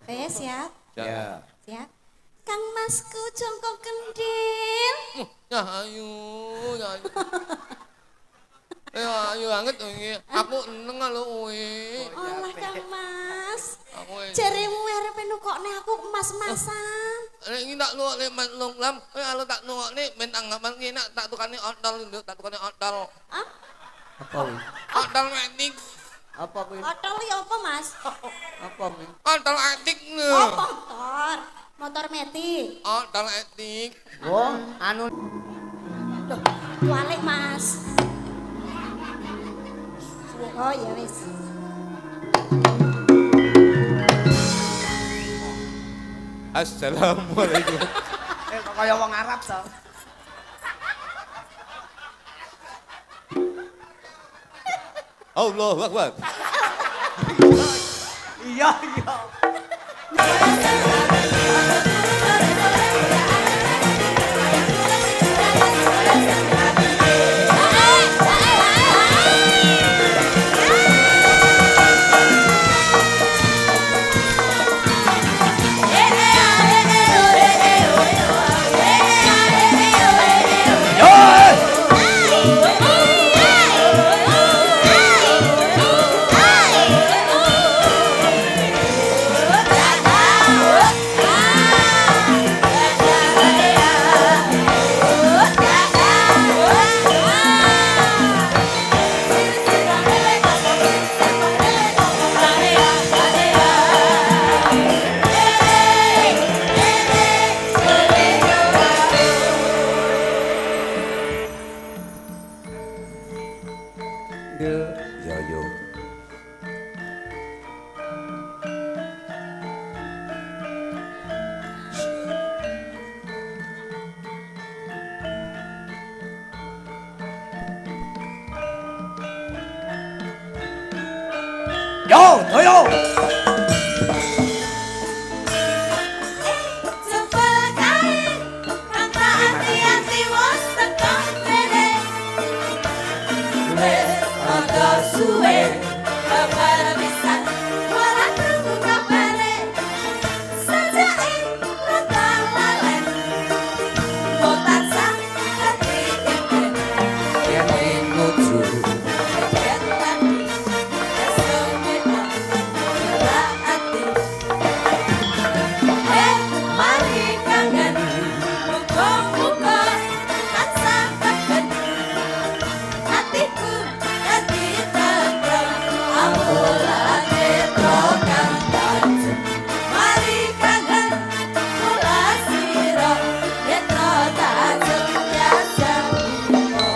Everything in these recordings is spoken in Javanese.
Siap. Ya. Siap. Kang Masku jongkok kendil. Ya ayu, ya ayu. Ayu banget ini. Aku eneng lho kuwi. Olah Kang Mas. Aku Jaremu arep nukokne aku emas-masan. nek iki tak nukokne mas lam, kalau tak nukokne men anggapan iki nak tak tukane odol lho, tak tukane odol. Hah? Apa kuwi? Odol metik. Apa kuwi? Otol iki apa, Mas? Apa kuwi? Odol etik lho. Oh, motor. Motor metik. Odol etik. Oh, anu Loh, balik, Mas. Oh, ya wis. Assalamualaikum. kok kaya wong Arab to. Allahu Akbar. Iya, iya. Ya yo. Yo, toyo. Jempol kain, kang tak anti-anti wos tekong bene. Wes ada suwe, kabar pisan, ora krungu kabare. Sajake rada lalen, kok tansah dadi keten. Yen nuju. Yen lagi, esuk menak, ora ati. Mari kangen, muga-muga tansah kangen. Hatiku dadi tentrem, amulane program tajem. Mari kangen, kula sira, netra tajem biasa bimo.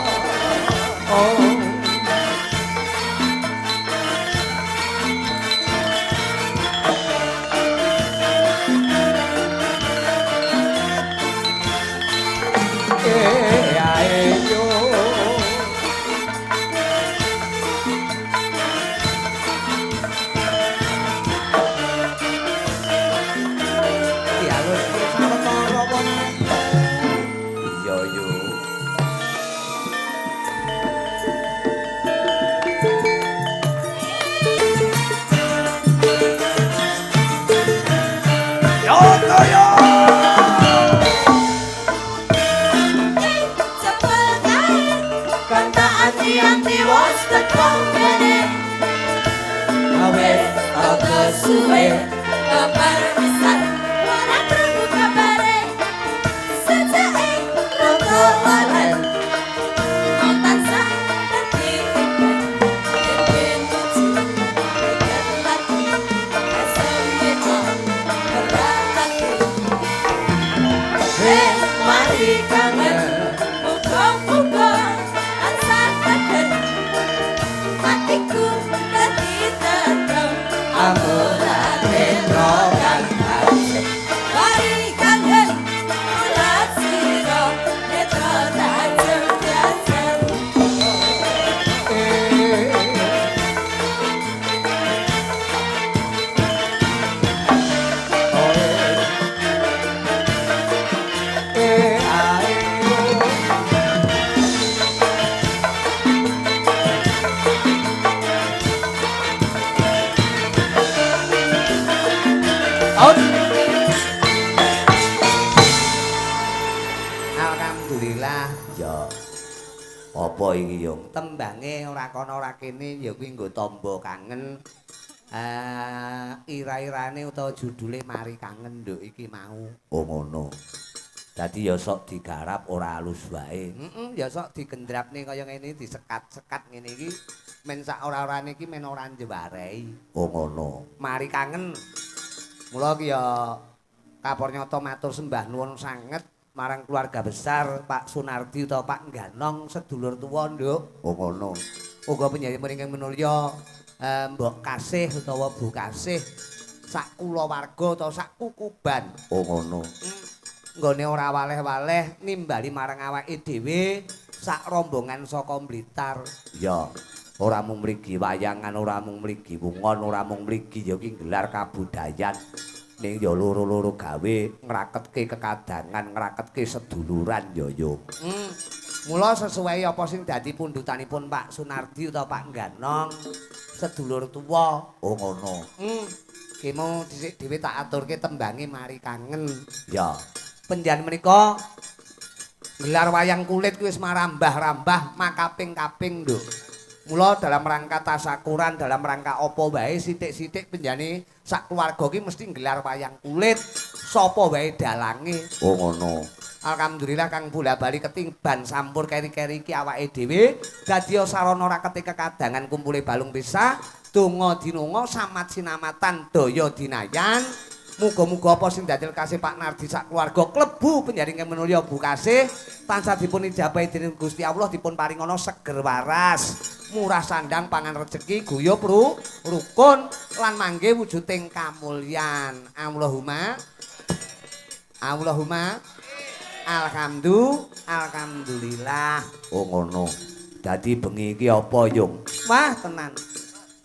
Iya yo. Yo, toyo. Jempol kain, kang tak anti-anti wos tekong bene. Awes ada suwe, kabar pisan, ora krungu kabare. Sajake rada lalen, kok tansah dadi keten. Yen nuju, yen lagi, esuk menak, ora ati. Mari kangen, muga-muga tansah kangen. Hatiku dadi tentrem, amulane program tajem. Mari kangen, kula sira, netra tajem biasa bimo. Out. Alhamdulillah. Ya. Apa iki Yung? Tembange ora kono ora kene ya kuwi nggo tamba kangen. Ira-irane utawa judule Mari Kangen nduk iki mau. Oh ngono. Dadi ya sok digarap ora alus wae. Ya sok digendrapne kaya ngene disekat-sekat ngene iki men sak ora-orane iki men ora njewarei. Oh ngono. Mari kangen. Mula ki ya Kapornyata matur sembah nuwun sanget marang keluarga besar Pak Sunardi utawa Pak Ganong sedulur tuwa nduk. Oh ngono. Uga penyanyi ingkang minulya Mbok Kasih utawa Bu Kasih sak kulawarga utawa sak kukuban. Oh ngono. Nggone ora waleh-waleh nimbali marang awake dhewe sak rombongan saka Blitar. Ya, ora mung mligi wayangan, ora mung mligi wungon, ora mung mligi ya ki gelar kabudayan. Ning ya loro-loro gawe ngraketke kekadangan, ngraketke seduluran ya yo. Mula sesuai apa sing dadi pundutanipun Pak Sunardi utawa Pak Ganong, sedulur tuwa. Oh ngono. Kemo dhisik dhewe tak aturke tembange Mari Kangen. Ya. Penjan menika gelar wayang kulit wis marambah-rambah makaping-kaping nduk. Mula dalam rangka tasakuran, dalam rangka apa wae sithik-sithik penjane sak keluarga ki mesti gelar wayang kulit sapa wae dalange. Oh ngono. Alhamdulillah Kang bola-bali ketimban sampur keri-keri iki awake dhewe dadi sarana rakete kekadangan kumpule balung pisah, donga dinunga samat sinamatan daya dinayan. Muga-muga apa sing dadel kasih Pak Nardi sak keluarga klebu penjaring menulya Bu Kasih tansah dipun ijabahi dening Gusti Allah dipun paringana seger waras, murah sandang pangan rejeki guyub rukun lan mangke wujuding kamulyan. Allahumma alhamdulillah. Oh ngono. Dadi bengi iki apa Yung? Wah tenan.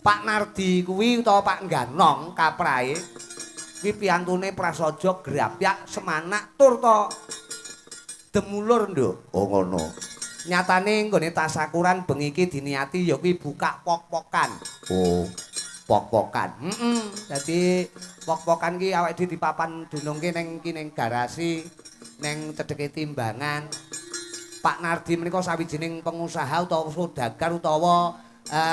Pak Nardi kuwi utawa Pak Ganong kaprahe kuwi piantune prasaja grapyak semanak tur to demulur nduk. Oh ngono. Nyatane nggone tasakuran bengi iki diniati ya kuwi buka pok-pokan. Oh, pok-pokan. Dadi pok-pokan ki awake dhewe dipapan dunungke ning kining garasi ning cedheke timbangan. Pak Nardi menika sawijining pengusaha utawa saudagar utawa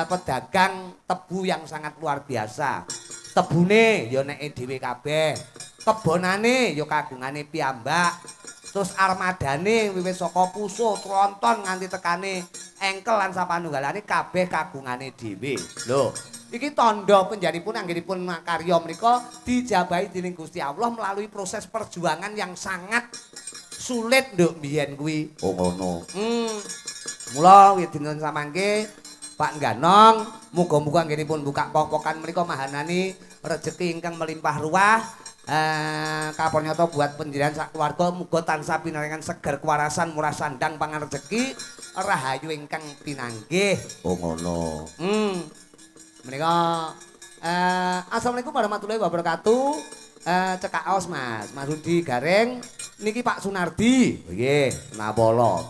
pedagang tebu yang sangat luar biasa. Tebune ya neke dhewe kabeh. Kebonane ya kagungane piyambak. Terus armadane wiwit saka pusuh, tronton nganti tekane engkel lan sapanunggalane kabeh kagungane dhewe. Lho, iki tandha penjanipun anggenipun makarya menika dijabahi dening Gusti Allah melalui proses perjuangan yang sangat sulit nduk mbiyen kuwi. Oh ngono. Mula dinten samangke Pak Ganong, muga-muga anggenipun buka pok-pokan menika mahanani rejeki ingkang melimpah ruah. Kapornyata buat panjenengan sak keluarga muga tansah pinaringan seger kewarasan murah sandang pangan rejeki rahayu ingkang pinanggih. Oh ngono. Menika assalamualaikum warahmatullahi wabarakatuh. Cekak aos Mas Rudi Gareng niki Pak Sunardi. Nggih, napala.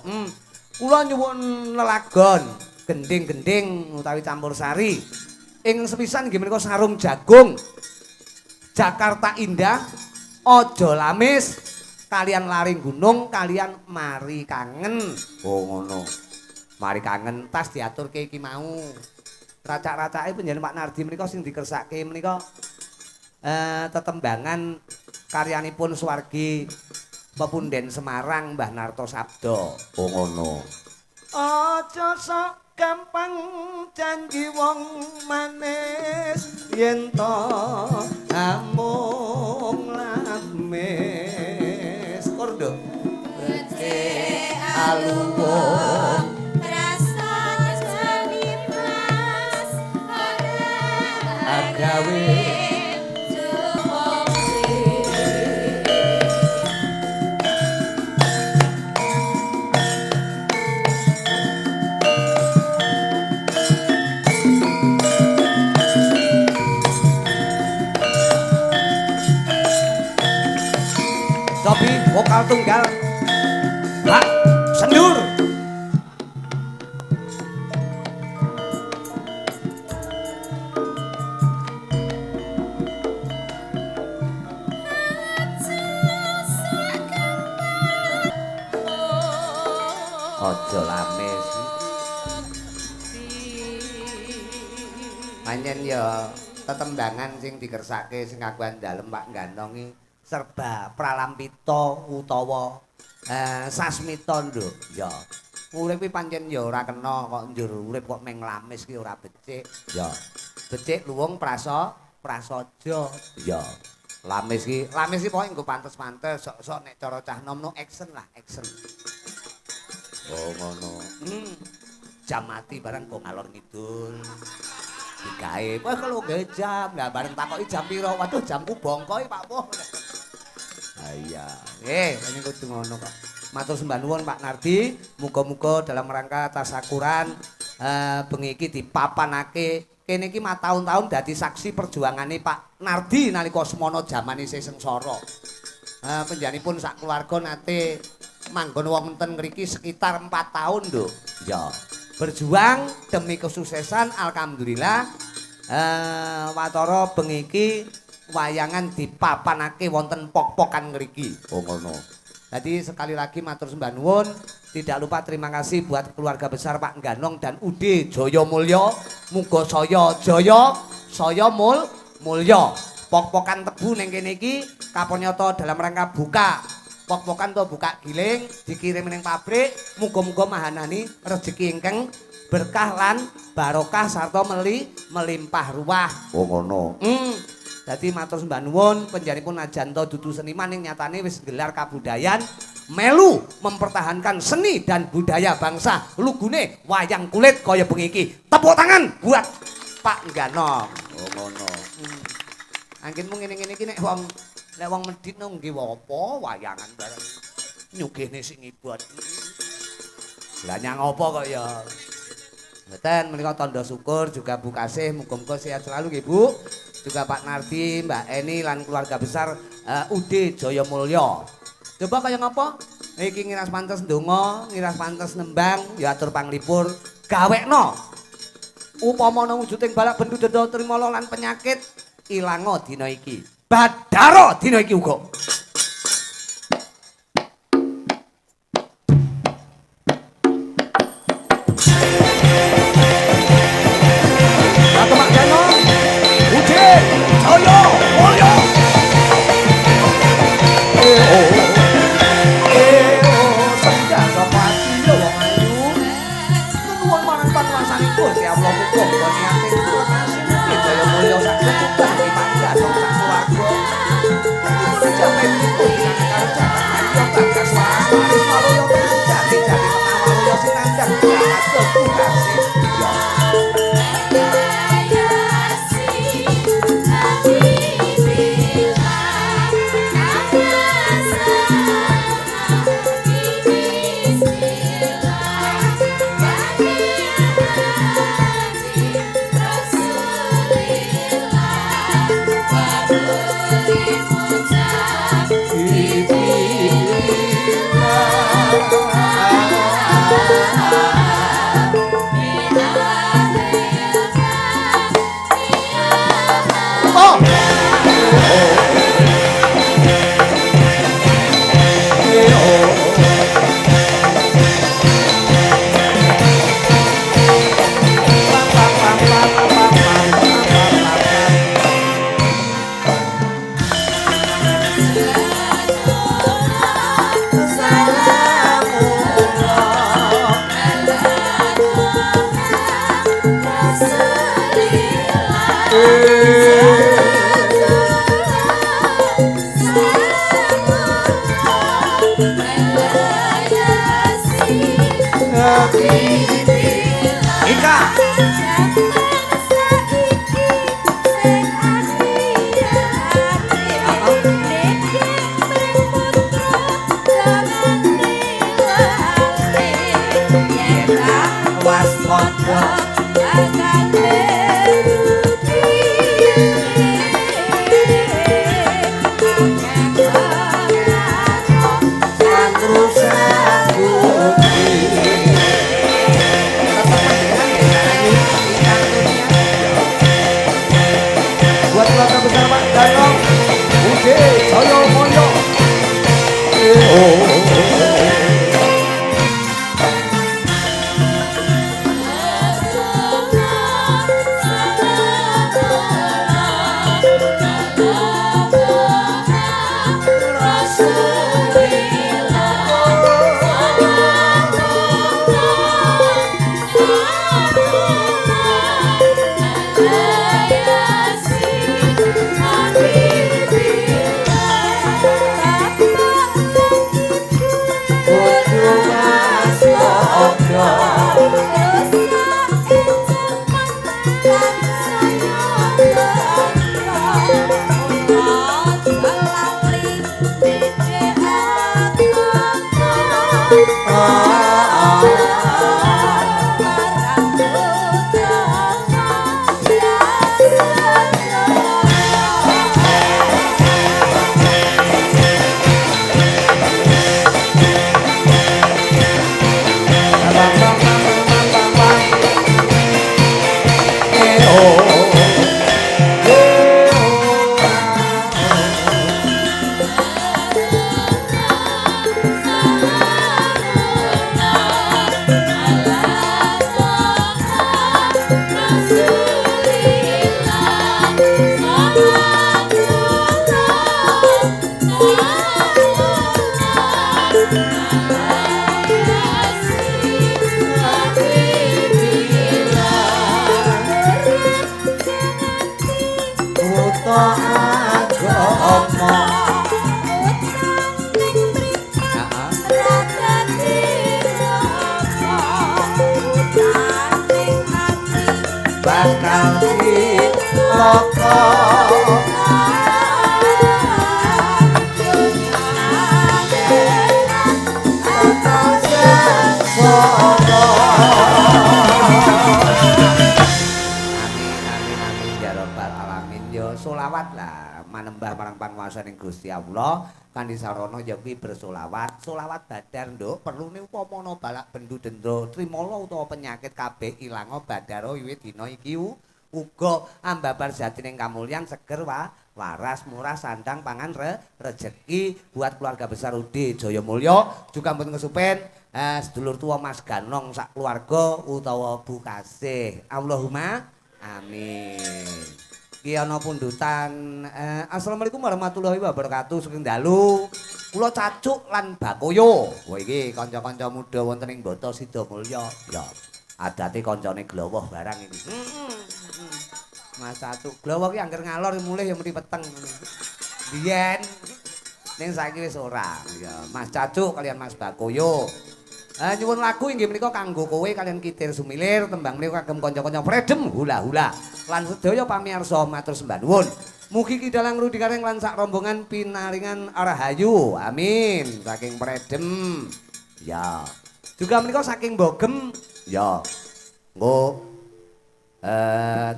Kula nyuwun lelagon gending-gending utawi campur sari. Ing sepisan nggih menika sarung jagung. Jakarta Indah, Ojo Lamis, kalian Laring Gunung, kalian Mari Kangen. Oh ngono. Mari Kangen tas diaturke iki mau. Racak-racake penjenengan Pak Nardi menika sing dikersake menika tetembangan karyanipun Suwargi Pepunden Semarang Mbah Narto Sabdo. Oh ngono. Aja sok gampang janji wong manis yen to amung lamis kordo Bece aluwung rasane jani mas agawe Sobi vokal tunggal Hak Sendur. Raja Lamis. Pancen ya tetembangan sing dikersake sing kakuan dalem Pak Ganong iki serba pralampita utawa sasmita nduk. Ya. Urip iki pancen ya ora kena kok njur urip kok meng lamis ki ora becik. Ya. Becik luwung prasaja. Ya. Lamis ki pokoke nggo pantes-pantes sok-sok nek cara cah nom-nom action lah, action. Oh ngono. Jam mati barang kok ngalor ngidul. Digawe, wah kalau gawe jam, lah bareng takoki jam piro? Waduh jamku bongkoi Pak Poh. Ah iya. Ini kudu ngono kok. Matur sembah nuwun Pak Nardi, muga-muga dalam rangka tasakuran bengi iki dipapanake kene iki mataun-taun dadi saksi perjuangane Pak Nardi nalika semana jaman isih sengsara. Panjenenganipun sak keluarga nate manggon wonten ngriki sekitar 4 tahun lho. Ya. Berjuang demi kesuksesan alhamdulillah watara bengi iki wayangan dipapanake wonten pok-pokan ngriki. Oh ngono. Jadi sekali lagi matur sembah nuwun, tidak lupa terima kasih buat keluarga besar Pak Ganong dan Ude Jaya Mulya. Muga saya jaya, saya mulya. Pok-pokan tebu ning kene iki kapanyata dalam rangka buka pok-pokan to buka giling dikirim ning pabrik, muga-muga mahanani rezeki ingkang berkah lan barokah sarta melimpah ruah. Oh ngono. Dadi matur sembah nuwun panjenenganipun ajanto dudu seniman ing nyatane wis gelar kabudayan melu mempertahankan seni dan budaya bangsa lugune wayang kulit kaya bengi iki. Tepuk tangan buat Pak Ganong. Oh ngono. Anggenmu ngene-ngene iki nek wong medhit nang nggih apa wayangan bareng nyugihne sing ibot. Lah nyang apa kok ya. Mboten menika tanda syukur juga Bu Kasih muga-muga sehat selalu nggih Bu. Juga Pak Nardi, Mbak Eni lan keluarga besar Ude Jaya Mulya. Coba kaya ngapa? Iki ngiras pantes ndonga, ngiras pantes nembang, ya atur panglipur gawekno. Upamana wujuding balak bendu denda trimala lan penyakit ilango dina iki. Badaro dina iki uga. Amin ya rabbal alamin. Yo solawat lah manembah marang panguwasaning Gusti Allah kanthi sarana ya kuwi bersolawat. Solawat badar nduk perlune upama ana balak bendu dendra trimala utawa penyakit kabeh ilang badar wiwit dina iki uga ambabar jatining kamulyan seger waras murah sandang pangan rejeki buat keluarga besar Ude Jayamulya juga mboten kesupen sedulur tua Mas Ganong sak keluarga utawa Bu Kasih. Allahumma amin. Ki ana pundutan assalamualaikum warahmatullahi wabarakatuh saking dalu kula Cacuk lan Bakoyo. Wah iki kanca-kanca muda wonten ing Bata Sidamulya. Ya adate kancane glowah barang iki. Mas Cacuk glowah ki angger ngalor mulih ya mripeteng peteng. Biyen ning saiki wis ora. Ya Mas Cacuk kalian Mas Bakoyo. Nyuwun lagu inggih menika kanggo kowe kalian Kitir Sumilir tembang niku kagem kanca-kanca Fredem hula-hula lan sedaya pamirsa matur sembah nuwun. Mugi kidalang rudi kareng lan sak rombongan pinaringan rahayu. Amin. Saking Fredem. Ya. Juga menika saking Bogem. Ya. Nggo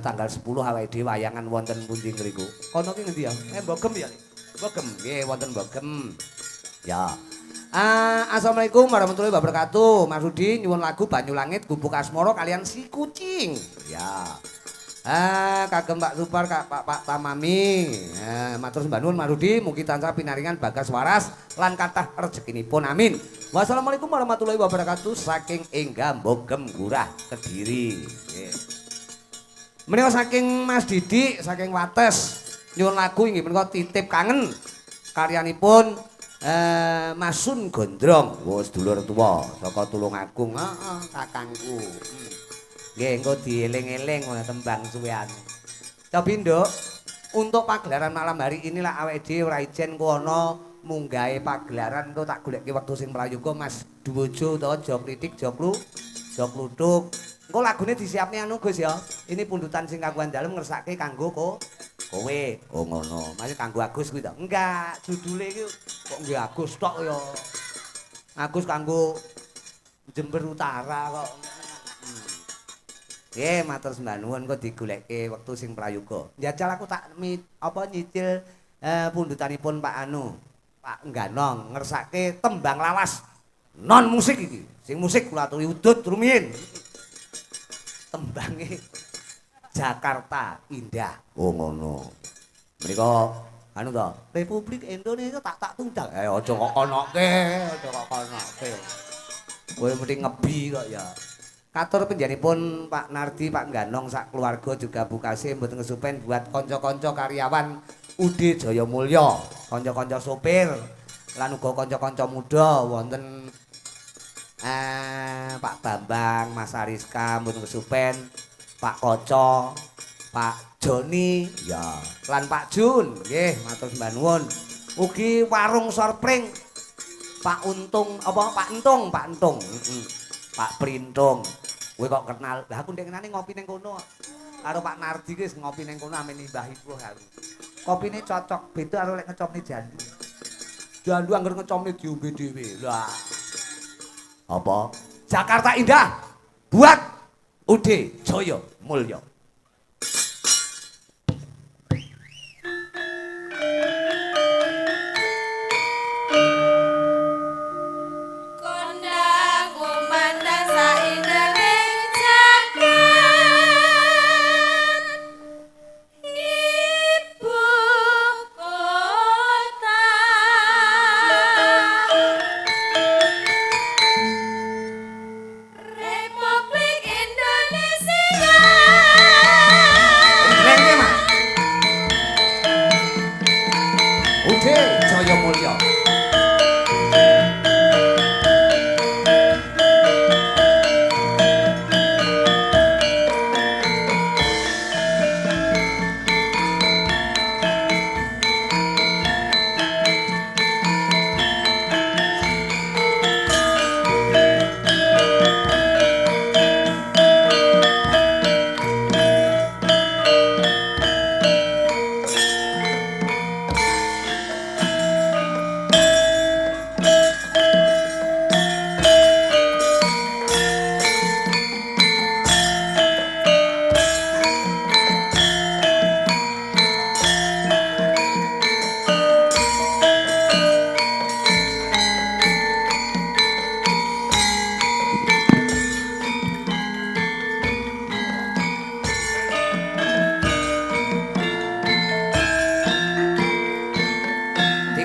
tanggal 10 awake dhewe wayangan wonten pundi ngriku. Kono ki ngendi ya? Bogem ya. Bogem. Nggih wonten Bogem. Ya. Assalamualaikum warahmatullahi wabarakatuh. Mas Rudi nyuwun lagu Banyulangit Gubuk Asmara kalian si kucing. Ya. Kagem Pak Supar Pak Tamami. Matur sembah nuwun Mas Rudi mugi tansah pinaringan bagas waras lan kathah rezekinipun. Amin. Wassalamualaikum warahmatullahi wabarakatuh saking Enggam Bogem Gurah Kediri. Nggih. Menika saking Mas Didik saking Wates nyuwun lagu inggih menika Titip Kangen karyanipun Masun Gondrong, wis dulur tuwa saka Tulungagung, kakangku. Nggih, engko dieling-eling tembang suwean. Tapi Nduk, untuk pagelaran malam hari inilah awake dhewe ora ijen ku ana munggahe pagelaran engko tak goleki wektu sing prayoga Mas Duwojo utawa Jok Litik, Jok Luduk. Engko lagune disiapne anu Gus ya. Ini pundutan sing kagungan dalem ngersake kanggo kowe. Oh ngono. Masih kanggo Agus kuwi to? Enggak, judule iki kok nggih Agus tok ya. Agus kanggo Jember Utara kok. Nggih, matur sembah nuwun kok digolekke wektu sing prayoga. Njajal aku tak nyicil pundutanipun Pak Anu, Pak Ngganong ngersake tembang lawas non musik iki. Sing musik kula aturi udut rumiyin. Tembange Jakarta Indah. Oh ngono. Menika anu to, Republik Indonesia tak tundang. Aja kok konoke, aja kok konoke. Kowe mesti ngebi kok ya. Katur penjanipun Pak Nardi, Pak Ganong sak keluarga juga Bu Kasih mboten kesupen buat kanca-kanca karyawan Ude Jayamulya, kanca-kanca sopir lan uga kanca-kanca muda wonten Pak Bambang, Mas Ariska mboten kesupen. Pak Koco, Pak Joni, ya, lan Pak Jun, nggih, matur sembah nuwun. Ugi warung Sorpring, Pak Untung, Pak Entung, Pak Printung. Kowe kok kenal? Lah aku ndek kenane ngopi ning kono. Karo Pak Nardi wis ngopi ning kono amen Mbah Ibu karo. Kopine cocok beda karo lek ngecomne jandu. Jandu angger ngecomne diombe dhewe. Lah. Apa? Jakarta Indah buat Ude Jayamulya. Republik Indonesia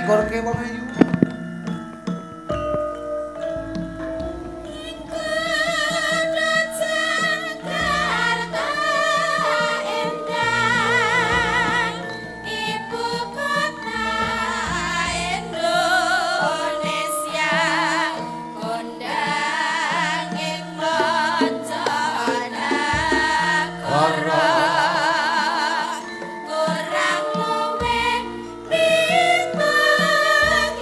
dikurke wong ayu. Kurang luwih 5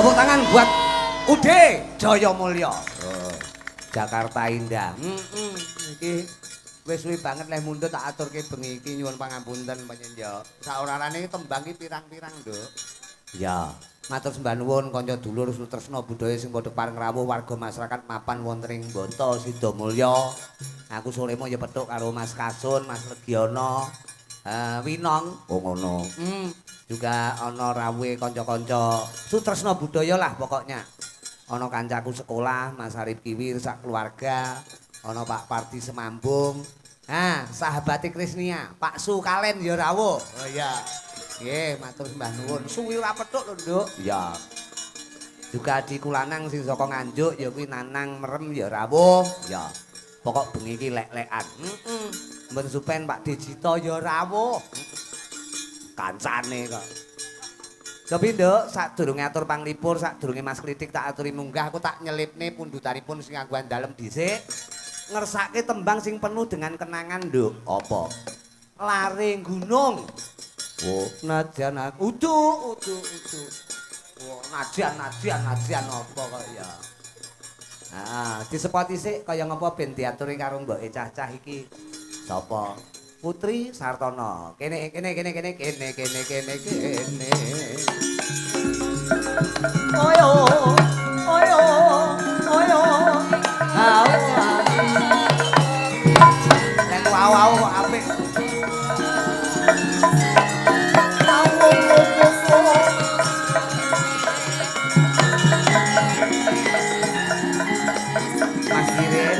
Tepuk tangan buat Ude Jaya Mulya. Oh, Jakarta Indah. Iki wis suwi banget leh mundhut tak aturke bengi iki nyuwun pangapunten panjenengan. Saorane tembang iki pirang-pirang, Nduk. Ya, matur sembah nuwun kanca dulur sutresna budaya sing padha pareng rawuh warga masyarakat mapan wonten ing Boto Sidomulya. Aku soremo ya petuk karo Mas Kasun, Mas Legiono, Winong. Oh ngono. Juga ana rawuhe kanca-kanca sutresna budaya lah pokoknya. Ana kancaku sekolah, Mas Arif Kiwir sak keluarga, ana Pak Parti Semambung. Nah, sahabate Krisnia, Pak Su Kalen ya rawuh. Oh iya. Nggih, matur sembah nuwun. Suwi ora petuk lho, Nduk. Ya. Juga adikku lanang sing saka Nganjuk ya kuwi Nanang Merem ya rawuh. Ya. Pokok bengi iki lek-lekan. Mben Supen Pak Dejito ya rawuh. Kancane kok. Cobi Nduk, sadurunge atur panglipur, sadurunge Mas Kritik tak aturi munggah, aku tak nyelipne pundutanipun sing nganggo dalem dhisik. Ngersake tembang sing penuh dengan kenangan, Nduk. Apa? Lare gunung. Oh, najan aku udu. Oh, najan apa kok ya. Nah, disepot isik kaya ngapa ben diaturi karo mboke cah-cah iki. Sapa? Putri Sartono. Kene. Oyo. Lek wow kok apik. Mas Irin.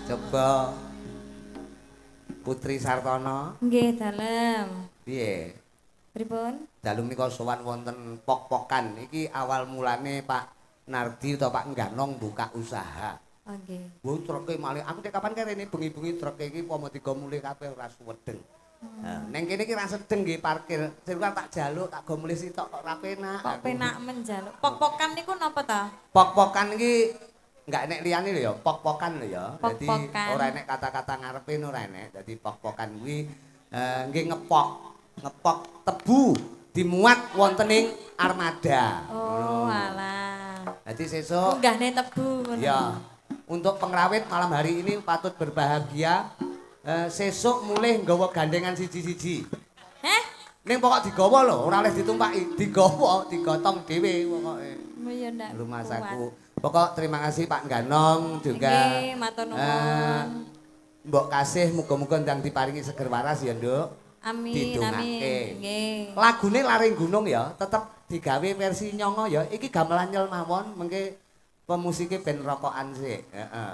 Coba Putri Sartono. Nggih, dalem. Piye? Pripun? Dalu menika sowan wonten pok-pokan. Iki awal mulane Pak Nardi utawa Pak Ngganong buka usaha. Oh, nggih. Wo treke malih. Aku nek kapan kene bengi-bengi treke iki pomo digo mulih kabeh ora suwedeng. Neng kene iki ra sedeng nggih parkir. Sing tak jaluk tak go mulih sitok kok ra penak. Kok penak menjaluk. Pok-pokan niku napa ta? Pok-pokan iki enggak enek liyane lho ya, pok-pokan lho ya. Dadi Pok-pokan. ora enek kata-kata ngarepe ora enek. Dadi pok-pokan kuwi nggih ngepok tebu dimuat wonten ing armada. Oh, alah. Dadi sesuk Munggahne tebu ngono. ya, untuk pengrawit malam hari ini patut berbahagia. Sesuk mulih nggawa gandengan siji-siji. Heh? Ning pokok digawa lho, ora oleh ditumpaki, digawa, digotong dhewe pokoke. Ya ndak. Rumah kuat. saku. Pokok terima kasih Pak Ganong juga. Nggih, matur nuwun. Mbok kasih muga-muga ndang diparingi seger waras ya, Nduk. Amin, Didongake. amin. Nggih. Lagune Lare Gunung ya, tetep digawe versi nyongo ya. Iki gamelan nyel mawon, mengke pemusike ben rokokan sik. Heeh.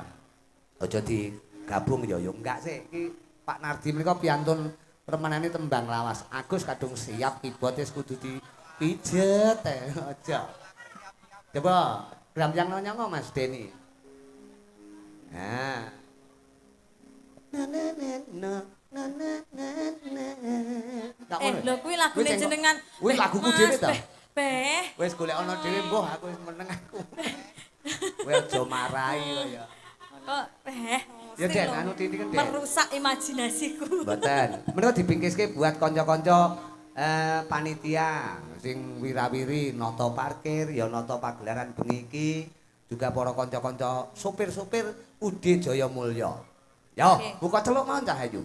Aja digabung ya, yo enggak sik. Iki Pak Nardi menika piantun remenane tembang lawas. Agus kadung siap keyboard wis kudu dipijet aja. Coba gram yang nyongo Mas Deni. Nah. Lho kuwi lagune jenengan. Kuwi laguku dhewe ta. Beh. Wis golek ana dhewe mbuh aku wis meneng aku. Kowe aja marahi kok ya. Kok Ya Den, anu Titi kan Den. merusak imajinasiku. Mboten. Menika dipingkiske buat kanca-kanca panitia sing wirawiri nata parkir ya nata pagelaran bengi iki juga para kanca-kanca sopir-sopir Ude Jaya Mulya. Yo, buka celuk mau Cah Ayu.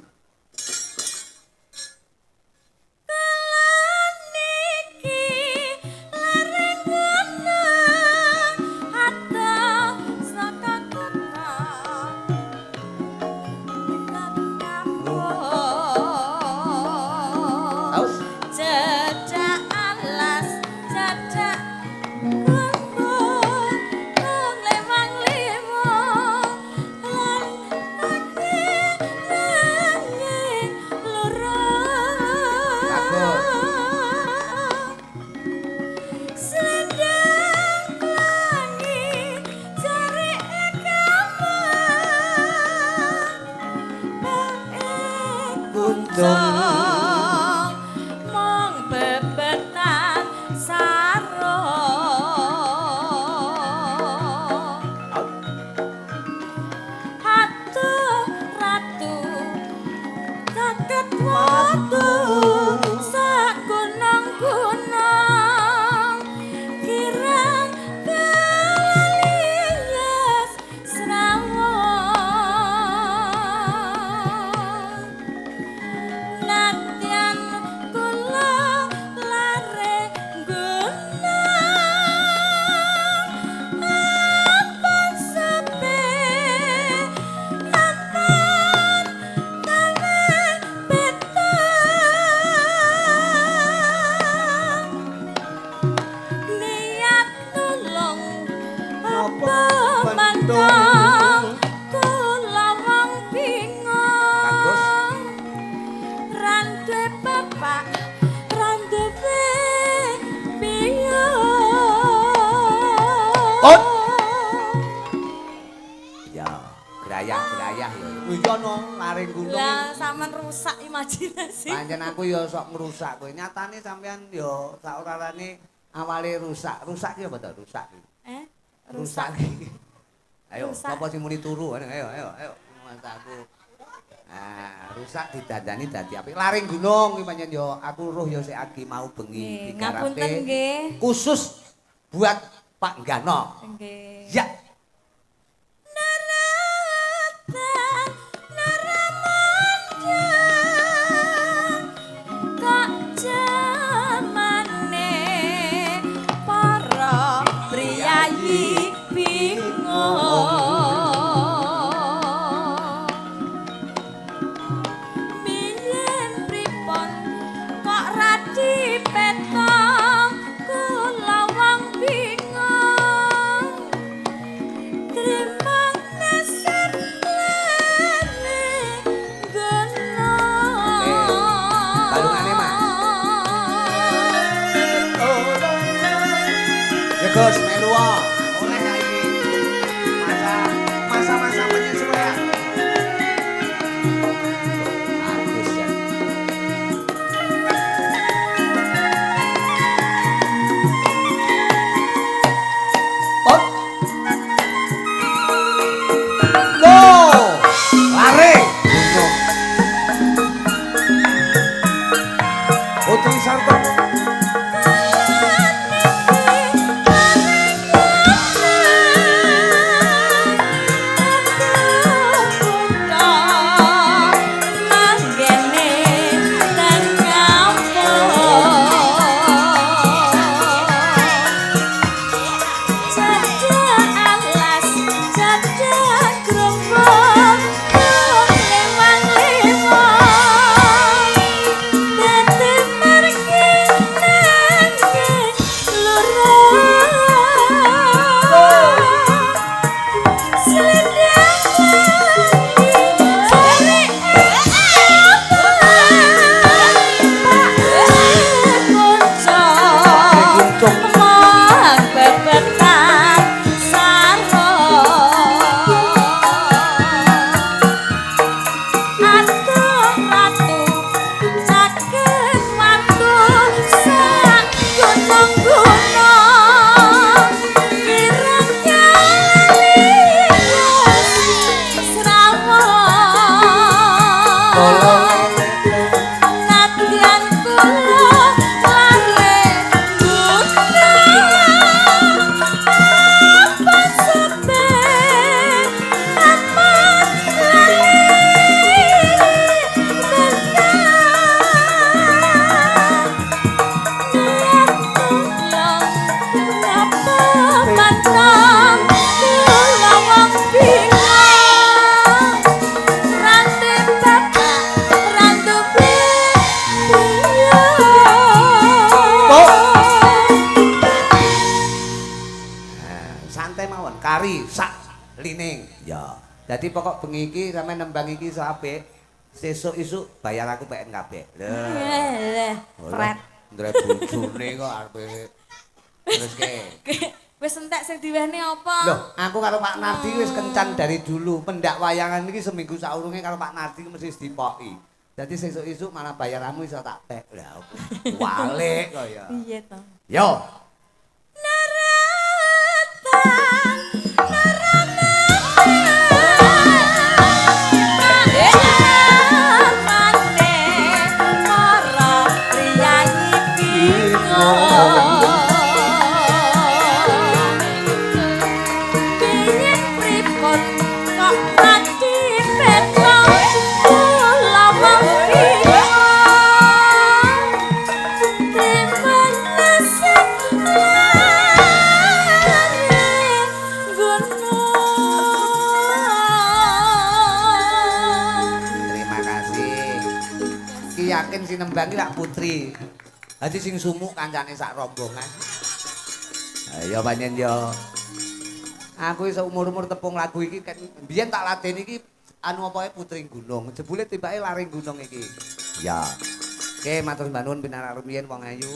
Mong bebetan saro Hatu ratu ngono, laring gunung. Lah sampean rusak imajinasi. Pancen aku ya sok ngrusak kowe. Nyatane sampean ya sak orane awale rusak. Rusak ki apa to rusak ki? Rusak ki. Ayo, Rusak. sapa sing muni turu? Ayo. Mas aku. Nah, rusak didandani dadi apik. Laring gunung ki pancen ya aku roh ya sik agi mau bengi Ngapunten digarape. nggih. Khusus buat Pak Gano. Nggih. Ya. Naratan naramanda kok jamane para priyayi bingung milih pripun kok radi petong kula wong bingung terima nasib lene gono balungane, Mas. Ya Gus, melu wae. Oleh ya iki. Masa penyesuaian. Bagus ya. Pot. Lo, lare. Gunung. Putri Sartono. Kari sak lining. Ya. Dadi pokok bengi iki sampe nembang iki iso apik. Sesuk isuk bayar aku PN kabeh. Lah, pret. Ndre bojone kok arepe terus ke. Wis entek sing diwehne apa? Loh, aku karo Pak Nardi wis kencan dari dulu. Pendak wayangan iki seminggu saurunge karo Pak Nardi mesti dipoki. Dadi sesuk isuk malah bayarmu iso tak tek. Lah, walik kok ya. Piye to? Yo. Naratan yakin si nembang iki lak putri. Dadi sing sumuk kancane sak rombongan. Ayo panjen yo. Aku iso umur-umur tepung lagu iki biyen tak lateni iki anu apa Putri Gunung. Jebule tibake Laring Gunung iki. Ya. Oke, matur nuwun pinarak rumiyin wong ayu.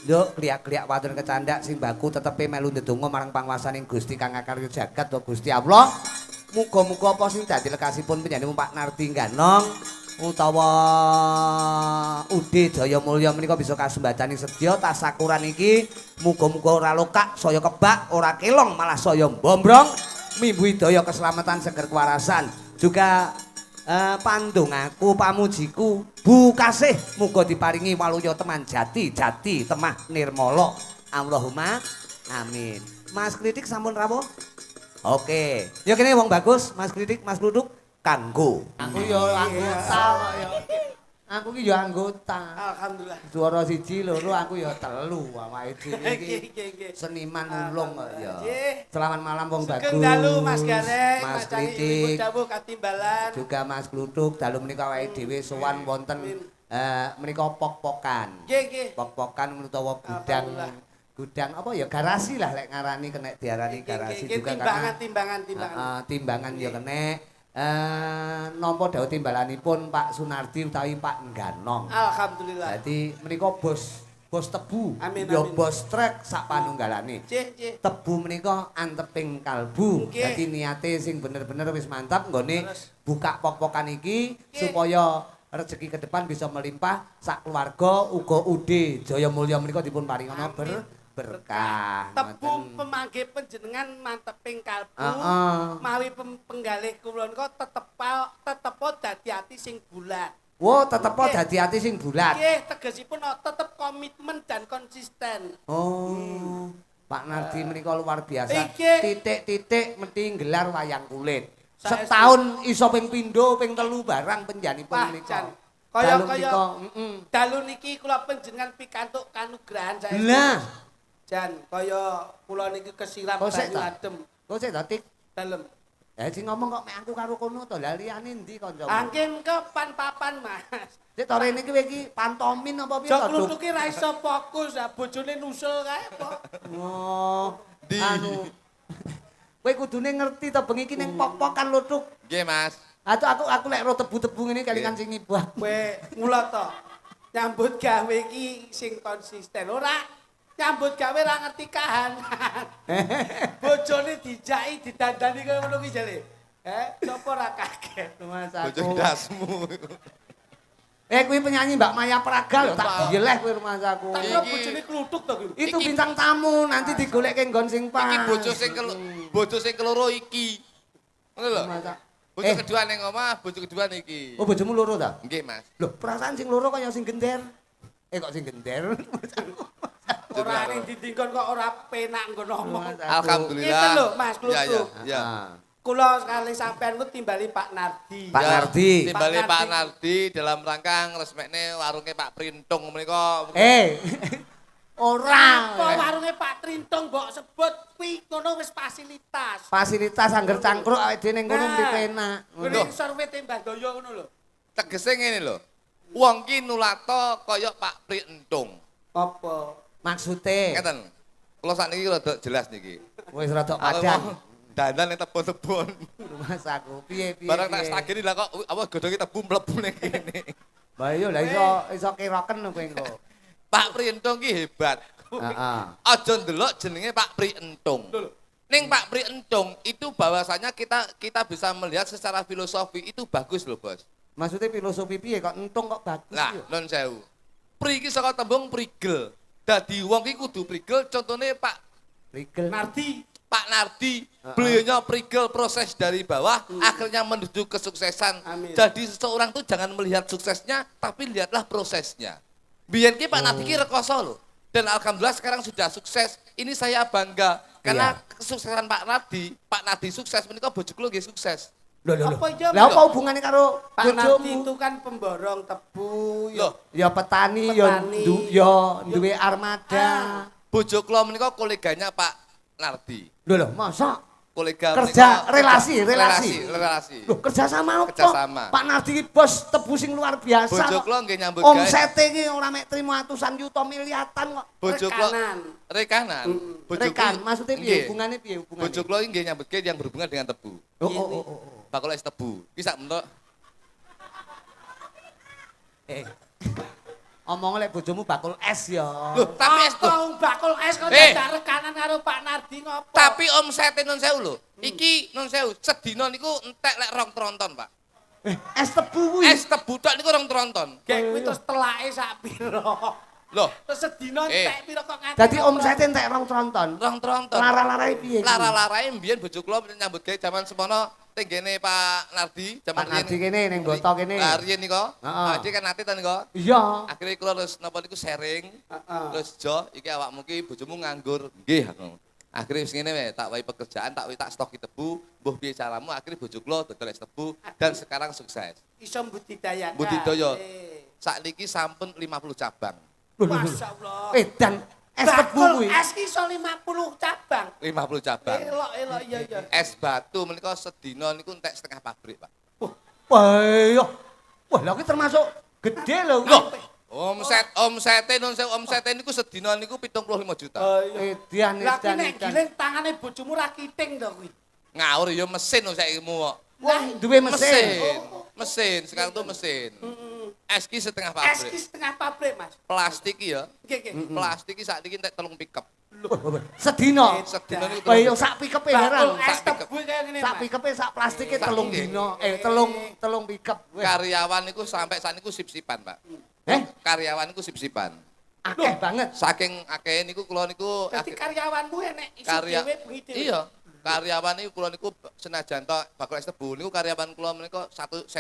Nduk kliak-kliak wadon kecandak sing baku tetepe melu ndedonga marang panguwasaning Gusti kang ngakarya jagat to Gusti Allah. muga-muga apa sing dadi lekasipun panjenengan Pak Nardi Ganong utawa Ude Jaya Mulya menika bisa kasembadani sedya tasakuran iki muga-muga ora lokak saya kebak ora kelong malah saya mbombrong mimbu daya keselamatan seger kewarasan juga pandongaku pamujiku Bu Kasih muga diparingi waluya teman jati temah nirmala Allahumma amin. Mas Kritik sampun rawuh? Oke. Ya kene wong bagus, Mas Kritik, Mas Kluduk kanggo. Aku ya anggota kok ya. Aku ki ya anggota. Alhamdulillah. Juara 1 loro aku ya 3 awake dhewe iki. Nggih. Seniman ulung kok ya. Nggih. Selamat malam wong bagus. Sugeng dalu Mas Gareng, Mas macangi Kritik, dawuh katimbalan. juga Mas Kluduk dalu menika awake dhewe sowan wonten menika pok-pokan. Nggih. Pok-pokan utawa gudang gudang apa ya garasi lah lek ngarani kena diarani garasi juga karena timbangan ya kena nampa dawuh timbalanipun Pak Sunardi utawi Pak Ngganong. Alhamdulillah. Jadi menika bos tebu Amin, ya amin. bos trek sak panunggalane. Nggih. Tebu menika anteping kalbu. Nggih. Dadi niate sing bener-bener wis mantap nggone Terus. buka pok-pokan iki Nggih. supaya rezeki ke depan bisa melimpah sak keluarga uga Ude Jaya Mulya menika dipun paringana berkah. Tebu Ngoten. pemangge panjenengan manteping kalbu. Heeh. Mawi penggalih kula nika tetepo dadi ati sing bulat. Wo tetep Nggih. dadi ati sing bulat. Nggih, tegesipun tetep komitmen dan konsisten. Oh. Pak Nardi menika luar biasa. Nggih. Titik-titik mesti gelar wayang kulit. Saestu. Setahun iso ping pindho, ping telu barang penjanipun Wah, menika. Jan. Kaya Dalu dalu niki kula panjenengan pikantuk kanugrahan saestu. Lah, Jan, kaya kula niki kesiram kok sik banyu ta? adem Kok sik ta Tik? dalem. Sing ngomong kok mek aku karo kono to, lah liyane ndi kancamu? Angkin ke pan-papan, Mas. Sik to rene iki iki pantomin apa piye Jok to, Duk? klutuki ra iso fokus, ah bojone nusul kae kok. Oh, anu. Kowe kudune ngerti to bengi iki ning pok-pokan lho, Duk. Nggih, Mas. Aku lek ro tebu-tebu ngene kelingan sing nibah. Kowe mula to. Nyambut gawe iki sing konsisten. Ora nyambut gawe ra ngerti kahanan. Bojone dijaki didandani kaya ngono ki jale. Sopo ra kaget. Mas Bojo aku. dasmu. Kuwi penyanyi Mbak Maya Praga lho, tak dileh kuwi rumah aku. Tak kira Iki- bojone kluthuk to kuwi. Itu bintang tamu, nanti digolekke nggon sing pas. Iki bojo sing keloro iki. Ngono lho. Masa- Bojo kedua ning omah, bojo kedua niki. Oh, bojomu loro ta? Nggih, Mas. Loh, perasaan sing loro kaya sing gender. Kok sing gender? Ora ning didingkon kok ora penak nggo ngomong. Alhamdulillah. Ngeten lho, Mas, Ya, Kluthuk. ya. Kula sekali sampean ku timbali Pak Nardi. Pak Ya, Nardi. Timbali Pak Pak Nardi. Nardi dalam rangka ngresmekne warunge Pak Printung menika. Ora. Apa warunge Pak Trintung mbok sebut kuwi ngono wis fasilitas. Fasilitas angger cangkruk awake dhewe ning kono mriki penak. Ngene survei Mbah Daya ngono lho. Tegese ngene lho. Wong ki nulato kaya Pak Printung. Apa? Maksude Ngeten. Kula sakniki rada jelas niki. wis rada Aku padan. mau dandan ning tebon-tebon. Rumah saku. Piye. Barang tak stageni lah kok apa godhonge tebu mlebu ning kene. Lah iya lah iso kiraken kowe engko. Pak Printung ki hebat. Heeh. Aja ndelok jenenge Pak Printung. Ning Pak Printung itu bahwasanya kita bisa melihat secara filosofi itu bagus loh, Bos. Maksudnya filosofi piye kok entung kok bagus Lah, yo. non sewu. Pri iki saka tembung prigel. Dadi wong ki kudu prigel, contone Pak Rigel. Nardi. Nardi, beliaunya prigel proses dari bawah, akhirnya menuju kesuksesan. Amin. Jadi seseorang tuh jangan melihat suksesnya, tapi lihatlah prosesnya. Biyen ki Pak Nardi ki rekoso loh. Dan alhamdulillah sekarang sudah sukses. Ini saya bangga karena kesuksesan Pak Nardi sukses, menika bojo kula nggih sukses. Loh. Apa iya, Lah Mbak? apa hubungannya karo Pak Nardi bojomu? itu kan pemborong tebu. Loh, Ya petani, Petani. ya duwe armada. bojo kula menika koleganya Pak Nardi. Loh, masa? Kolega Kerja, menika- relasi. Loh, kerja sama apa? Kerja sama. Pak Nardi ki bos tebu sing luar biasa. Bojo kok. kula nggih nyambut gawe. Omsete iki ora mek trimo atusan yuta miliatan kok. Bojo kula Rekanan. rekanan. Bojo Rekan, kula- maksudnya piye? nggih. Hubungannya piye hubungannya? Bojo kula iki nggih nyambut gawe yang berhubungan dengan tebu. Oh. Bakul es tebu. Ki sak mentok Omong lek bojomu bakul es ya. Loh, tapi es Apa wong bakul es kok Eh. dadak rekanan karo Pak Nardi ngopo? Tapi omsete nun sewu lho. Iki nun sewu sedina niku entek lek rong tronton, Pak. Es tebu kuwi. Es tebu tok niku rong tronton. Gek kuwi terus telake sak piro. Loh, Terus sedina entek piro kok nganti. Dadi omsete entek rong tronton. rong tronton. Lara-larae piye? iki? Lara-larae mbiyen bojo kula nyambut gawe jaman semono tenggene Pak Nardi, jaman Pak Nardi kene ning Boto kene. Lah riyen nika. Heeh. Ade kan nate ta nika. Iya. Akhire kula terus napa niku sharing. Heeh. Terus Jo, iki awakmu ki bojomu nganggur. Nggih, aku. Akhire wis ngene wae, tak wae pekerjaan, tak wae tak stoki tebu, mbuh piye caramu, akhire bojo kula dodol es tebu dan sekarang sukses. Iso budidaya. Budidaya. Sakniki sampun 50 cabang. Masyaallah. Dan es tebu Bakul kuwi. es ki iso 50 cabang. 50 cabang. Elok iya iya. Es batu menika sedina niku entek setengah pabrik, Pak. Wah, iya. Wah, lha kuwi termasuk gede lho. Loh, omsete nun sewu omsete niku sedina niku 75 juta. Oh iya. Edian Lah ki edan nek edan. giling tangane bojomu ra kiting to kuwi. Ngawur ya mesin saiki mu kok. Wah, duwe mesin. Mesin, sekarang tuh mesin. Es ki setengah Es ki pabrik. setengah pabrik, Mas. Plastik ki ya. Nggih nggih. Plastik ki sakniki entek 3 pickup. Sedina. Sedina niku Wah, 3 yo sak pikepe heran. Bakul es sak tebu kaya ngene, Sak Mas. pikepe sak plastike Sak telung iki. dino. Telung pikep. Weh. karyawan niku sampai saat niku sip-sipan, Pak. Karyawan niku sip-sipan. Akeh banget. Saking akeh niku kula niku Dadi karyawanmu enek iso karya dhewe bengi dhewe. iya karyawan niku kula niku senajan tok bakul es tebu niku karyawan kula menika 1.500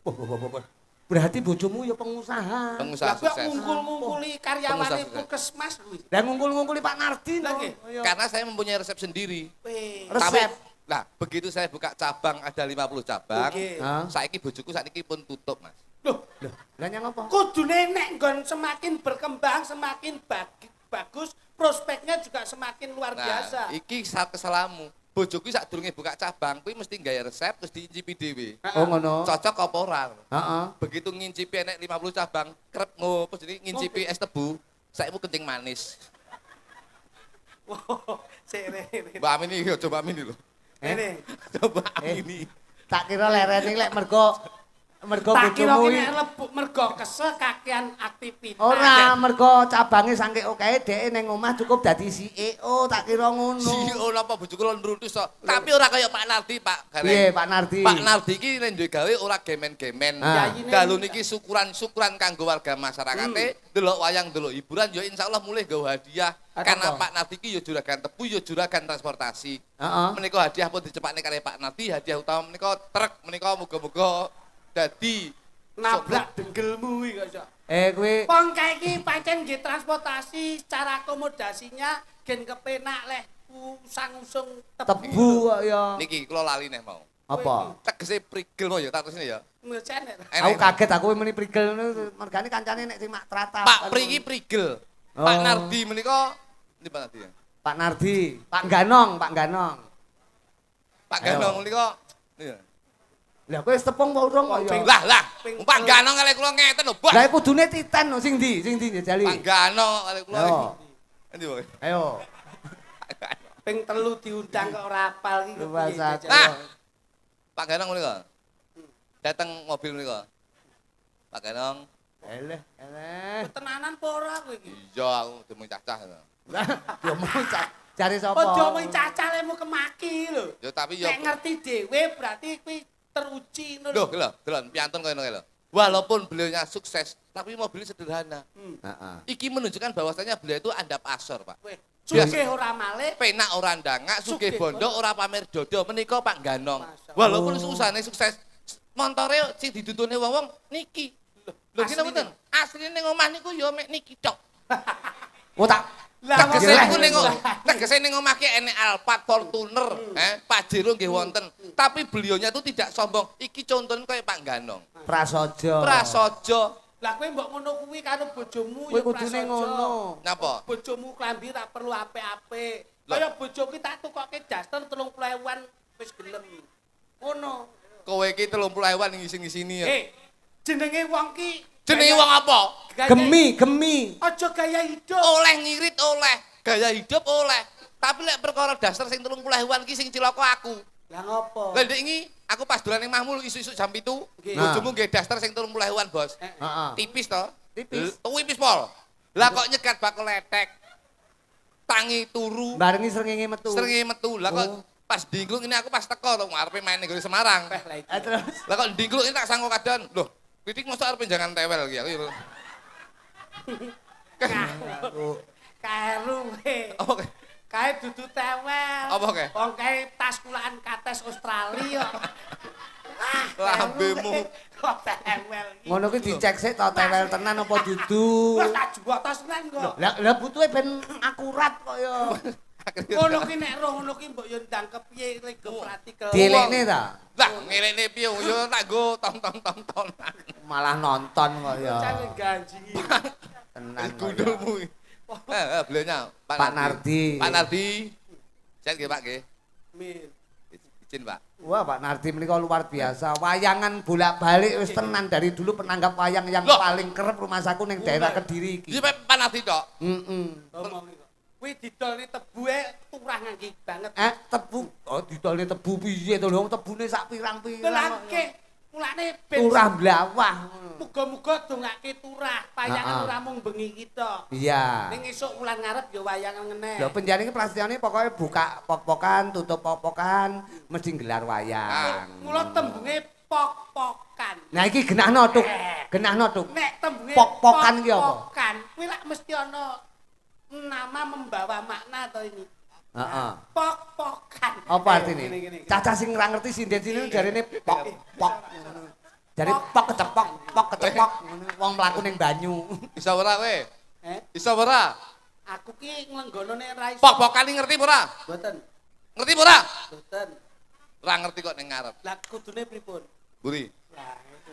Wah. Berarti bojomu ya pengusaha. pengusaha Lah kok sukses ngungkul-ngungkuli karyawane Pengusaha sukses. Puskesmas kuwi. Dan ngungkul-ngungkuli Pak Nardi Lah, no. nggih. Iya. karena saya mempunyai resep sendiri. Weh. Resep. Nah, begitu saya buka cabang ada 50 cabang. Oke. Hah? Saiki bojoku sakniki pun tutup, Mas. Loh, Lah nyang apa? kudune nek nggon semakin berkembang, semakin bagus, prospeknya juga semakin luar Nah, biasa. iki kesalahanmu. Bojoku sak durunge buka cabang kuwi mesti gawe resep terus diincipi dhewe. Oh ngono. Cocok apa ora? Heeh. Begitu ngincipi enek 50 cabang, krep ngopo jadi ngincipi es tebu, saiki kencing manis. Wow, sik rene. Mbak Amin iki coba Amin lho. Rene. Coba Amin. Tak kira lerene lek mergo Tak kira bojomu ki iki. nek lebuk mergo kesel kakean aktivitas. Ora, mergo cabange sangke okehe dhek ning omah cukup dadi CEO, tak kira ngono. CEO napa bojo kula nruntus kok. Tapi ora kaya Pak Nardi, Pak. Gareng. Piye Pak Nardi? Pak Nardi iki nek duwe gawe ora gemen-gemen. Ah. Dalu niki syukuran-syukuran kanggo warga masyarakate, delok wayang, delok hiburan ya insyaallah mulih gawe hadiah. Karena Pak Nardi iki ya juragan tebu, ya juragan transportasi. Heeh. Menika hadiah pun dicepakne kali Pak Nardi, hadiah utama menika truk menika muga-muga dadi nabrak denggelmu iki kok. Kuwi Wong kae iki pancen nggih transportasi secara akomodasinya gen kepenak leh usang-usung tebu kok ya. niki kula lali neh mau. Apa? Tegese prigel mau ya tak terusne ya. Mecen. Aku kaget aku meni prigel ngono, mergane kancane nek simak tratap. Pak Pri iki prigel. Pak Oh. Nardi menika ini Pak Nardi ya. Pak Nardi, Pak Ganong, Pak Ganong. Pak Ayo. Ganong menika iya. Lah kowe wis tepung apa urung kok ya? Lah, Pak Ganong kali kula ngeten lho, Bos. Lah kudune Titan no, sing ndi njajali? Pak Ganong kali kula. Ayo. Endi wae? Ayo. Ping telu diundang kok ora apal iki. Luar kepiye, satu. Jajal? Nah, Pak Ganong menika. Dateng mobil menika. Pak Ganong, Eleh. Tenanan apa ora kowe iki? iya aku demi cacah. Lah, yo mau cari sapa? Aja mung cacalemu kemaki lho. Ya tapi ya Nek ngerti dhewe berarti kuwi teruji ngono. lho, delon piantun kaya ngono lho. Walaupun beliaunya sukses, tapi mobilnya sederhana. Heeh. Iki menunjukkan bahwasanya beliau itu andap asor, Pak. Weh, sugih ora malih. Penak ora ndangak, sugih Sugih bondo ora pamer dodo. Menika Pak Ganong. Masya Walaupun Allah. usahane sukses, montore sing didudune wong niki. Lho kene asline. mboten. Asline ning omah niku ya mek niki tok. Oh tak Lah Tegese Jelas. niku ning tegese ning omah ki enek Alphard Fortuner, Pajero nggih wonten. Tapi beliaunya itu tidak sombong. Iki contohnya kayak Pak Ganong. prasaja. Prasaja. Lah kowe mbok ngono kuwi karo bojomu Kowe ya kudune prasaja. ngono. Napa? Bojomu klambi ra perlu apik-apik. Lah. Kaya bojo ki tak tukoke daster 30.000-an wis gelem. Ngono. Kowe iki 30.000 ngisi-ngisini ya. Jenenge wong ki Jenenge wong apa? Gemi. Aja gaya hidup. Oleh ngirit oleh, gaya hidup oleh. Tapi lek perkara dasar sing 30.000 ki sing cilaka aku. Lah ngopo? Lah ndek iki aku pas dolan ning Mahmul isu-isu jam 7. Nggih. Bojomu nggih daster sing 30.000, Bos. Heeh. Tipis to? Tipis. Tipis pol. Lah kok nyegat bakul letek. tangi turu, Barengi srengenge metu. srengenge metu. Lah kok Oh. pas dingkluk ini aku pas teko to ngarepe main ning Semarang. Terus Lah kok dingkluk ini tak sangko kadan. Loh, Kritik mosok arepe jangan tewel iki aku. Karu we. Oke. Kae dudu tewel. Apa kae? Wong kae tas kulaan kates Australia kok. Lambemu. Kok tewel iki. ngono kuwi dicek sik to tewel tenan apa dudu. Wes tak jual tas tenan kok. Lah butuhe ben akurat kok ya. Ngono ki nek roh ngono ki mbok yo ndang kepiye lek go praktikal. Dilekne ta? Lah ngelekne piye yo tak go tonton. Malah nonton kok ya. Cang ganji. Tenan kok. ya. Gundulmu. Beliaunya Pak Nardi. Pak Nardi. Saya nggih Pak nggih. Min. Izin Pak. Wah, Pak Nardi menika luar biasa. Wayangan bolak-balik wis tenan dari dulu penanggap wayang yang Loh. paling kerep rumah saku ning daerah Kediri iki. Iki Pak Nardi tok. Heeh. Ngomong iki. Kuwi didolne tebu turah nganggi banget. Tebu. Oh, didolne tebu piye to lho? Tebune sak pirang-pirang. Lelake mulane ben Turah blawah. muga-muga dongake turah. Payangan ora mung bengi kita. Iya. Ning esuk wulan ngarep ya wayangan ngeneh. Lho penjane iki plastiane pokoke buka pok-pokan, tutup pok-pokan, mesti gelar wayang. Mula tembunge pok-pokan. Nah iki genahno tuk. Genahno tuk. Nek tembunge Pok-pokan ki apa? Pok-pokan kuwi lak mesti ana nama membawa makna to ini. Heeh. Pok-pokan. Apa artine? Gini. Cacah sing ora ngerti sinden-sinden jarene pok. Jare pok kecepok, pok kecepok ngono. Wong mlaku ning banyu. Bisa ora kowe? Bisa ora? Aku ki nglenggono nek ra iso. Pok-pokan iki ngerti ora? Mboten. Ngerti ora? Mboten. Ora ngerti kok ning ngarep. Lah kudune pripun? Buri. Lah itu.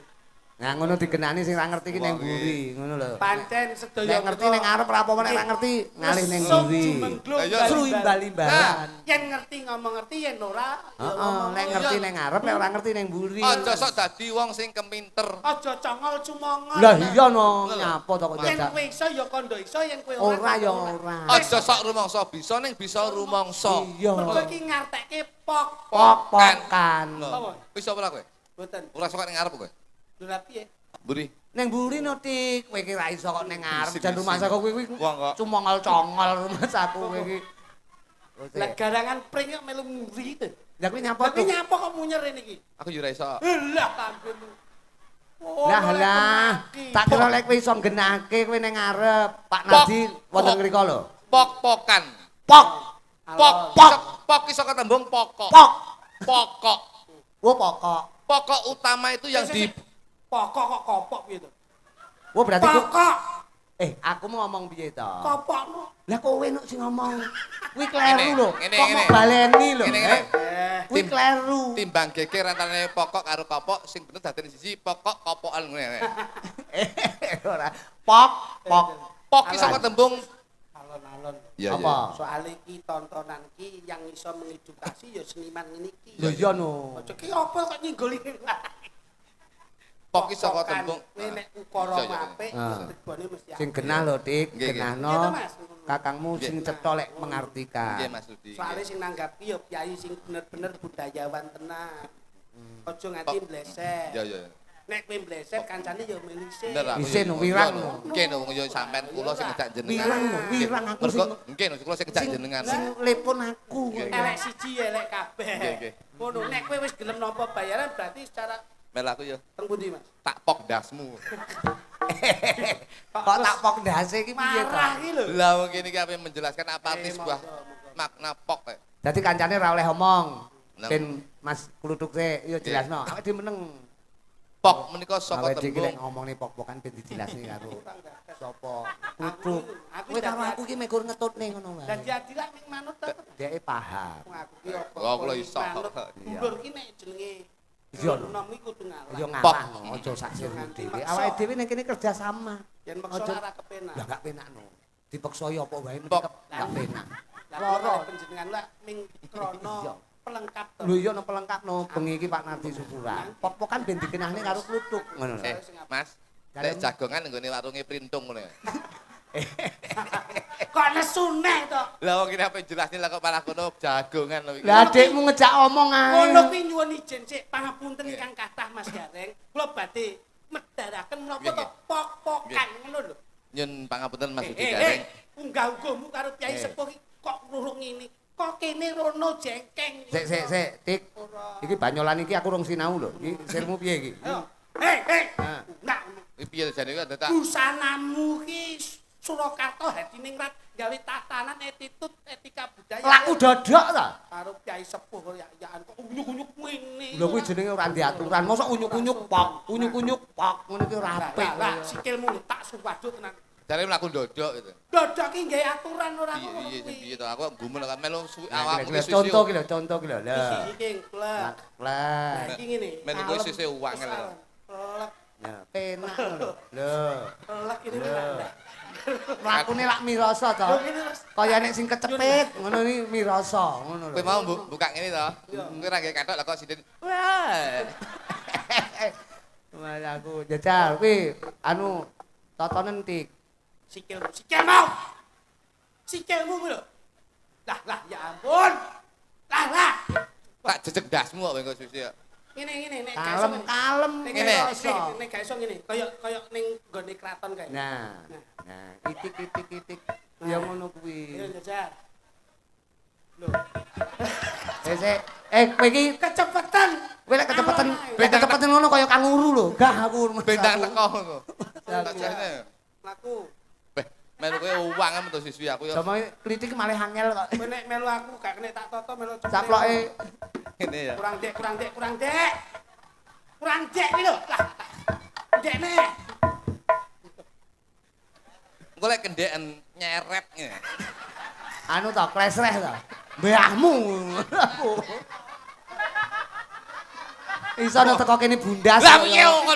Nah ngono digenani sing ra ngerti ki ning Wah, mburi, ngono lho. Pancen sedaya Nek ngerti ning ngarep ora apa-apa nek ra ngerti ngalih ning Mesum mburi. jumenglung Lah, iya. Sru bal-bal. imbal-imbalan. Yen ngerti ngomong ngerti yen ora ya Heeh, ngomong. nek ngerti ning ngarep nek ora ngerti ning mburi. Aja sok dadi wong sing kepinter. Aja congol cumongol. Lah iya no, nyapa to kok Yen dadak. kowe iso ya kondo iso, yen kowe Ora ya kondo ora. Aja sok rumangsa bisa ning bisa rumangsa. Iya. Mergo iki ngartekke pok. Pok-pokan. Loh, bisa ora kowe? Mboten. Ora sok ning ngarep kowe. Lho ra piye? Buri. Ning mburi no Tik, kowe iki ra iso kok ning ngarep Bisik, jan rumah bisik. saku kowe kuwi Wong kok. cumongol-congol rumah saku kowe iki. Lah garangan pring kok melu nguri to. Lah kuwi nyapa Tapi tuh? nyapa kok munyer rene iki? Aku yo ora iso. Lah kambing. Oh, Lah oleh lah, temaki. tak kira lek kowe iso genahke kowe ning ngarep. Pak Pok. Nardi wonten mriku lho. Pok-pokan. Pok, Pok, Pok. pok iso ketembung pokok. pok. Pokok. Wo pokok. Pokok utama itu yang di pokok kok kopok piye to? Wo berarti ku Pokok aku mau ngomong piye to? kopokno. Lah kowe nuk sing ngomong. Kuwi kleru Ngene, lho. ngene, Kok mau ngene. baleni lho. Ngene, ngene. Kuwi kleru. timbang geger antara pokok karo kopok sing bener dadi siji pokok kopokan ngene. Ora. Pok, pok. Pok iso ketembung Alon-alon. iya Apa? Soale iki tontonan ki yang iso mengedukasi ya seniman ngene iki. Lho iya no. Aja ki apa kok nyinggoli. Pok iso ketembung. Kowe nek ukara Iya, iya, iya. apik Ah. tegone mesti Sing genah lho, Dik. Nggih, nggih. Genahno. Iya, Mas. Kakangmu sing Nggih. cetha lek mengartikan. Nggih Mas Rudi. Soale sing nanggapi ya kyai sing bener-bener budayawan tenan. Aja nganti Pok. mbleset. Iya iya. Nek kowe mbleset kancane ya melisih. Bener aku. Isin, wirang. Nggih no yo sampean kula sing ngejak jenengan. Wirang no, wirang aku Mergo sing nggih no kula sing ngejak jenengan. sing lepon aku. Nggih, Elek siji elek Nggih, kabeh. nggih. Ngono nek kowe wis gelem nampa bayaran berarti secara Mel aku yo teng pundi, Mas? tak pok dasmu. Kok tak pok ndase iki piye to? Marah iki lho. Lah wong kene iki ape menjelaskan apa arti Eh, sebuah monggo. makna pok kae. Dadi kancane ora oleh omong. Nah. Ben Mas Kluthuk sik yo jelasno. Awake dhewe meneng. Pok menika saka Awake dhewe lek tembung ngomongne pok-pokan ben dijelasne karo sapa? Aku Kluthuk. Kowe karo aku ki megur ngetutne ngono wae. Dan diadilah ning manut ta. Dheke paham. Wong aku ki apa? Oh, kula iso. Mundur ki nek jenenge Iya, lho. nom iku kudu ngalah. Yo Pok. ngalah no, aja sak sirmu dhewe. Maksa. Awake dhewe ning kene kerja sama. Yen maksa Aja- ora kepenak. Ya gak penak no. Dipeksa ya apa wae mesti Pok. gak penak. Lah Loro. ora panjenengan lah ning Iya. krono pelengkap to. Lho iya no pelengkap no bengi iki Pak Nardi syukuran. Pok-pokan ben dikenahne karo Kluthuk ngono lho. Mas, Dalem. lek jagongan nggone warunge Printung ngono ya. Kok nesune to? Lah wong kene ape jelasne lah kok malah kono jagongan lho iki. Lah adikmu ngejak omong ae. Ngono kuwi nyuwun ijen sik pangapunten ingkang kathah Mas Gareng. Kula badhe medharaken menapa Nggih, to nggih. pok-pokan ngono lho. Nyun pangapunten Mas Rudi Eh, Gareng. unggah-unggahmu karo Kyai Eh. Sepuh iki kok lurung ngene. Kok kene rono jengkeng. Sik, Tik. Iki banyolan iki aku rung sinau lho. Iki sirmu piye iki? Ayo. Hei. Ha. Nah, Iki piye jane kok dadak busanamu ki Surakarta Hadiningrat gawe tatanan attitude etika budaya. Laku dodok ta? Karo Kyai Sepuh ya-yaan kok unyuk-unyuk ngene. Lho kuwi jenenge ora ndek aturan. Mosok unyuk-unyuk pok ngono iki ora apik. Lah sikilmu tak suwaduk tenan. jare mlaku ndodok gitu. Dodok ki nggawe aturan ora kok. Piye to aku gumun kan melu Awak awakmu contoh ki lho. Lah. Iki plek. Lah. Iki ngene. Melu kowe sise uang ngene. Plek. Ya, penak lho. Lho. Plek ini lho. Mlakune lak mirasa to. Kaya nek sing kecepit ngono iki mirasa ngono lho. Kowe mau buka ngene to. Kowe ra nggae kathok lah kok siden. Wah. Malah aku jajal kuwi anu totonen Tik. Sikilmu lho. Lah ya ampun. Lah. Tak jejeg dasmu kok kowe sise. Ngene nek Kalem. Ngene. Nek gak iso ngene, kaya ning nggone kraton kae. Nah, itik. Ya ngono kuwi. Ayo jajar. Lho, Sik. Kowe iki kecepetan. kowe lek kecepeten ngono kaya kanguru lho. Gah aku. Bentang teko ngono. Tak Aku. jane. Laku. Beh, melu kowe uang men to siswi aku ya. Sama kritik malah angel kok. Kowe nek melu aku gak kena tak toto melu cepet. Saploke Ngene ya. Kurang dek. Kurang dek iki lho. Lah. Dekne. Engko lek kendeken nyeret ngene. anu to klesreh to. Mbahmu. Iso teko kene bundas. Lah piye kok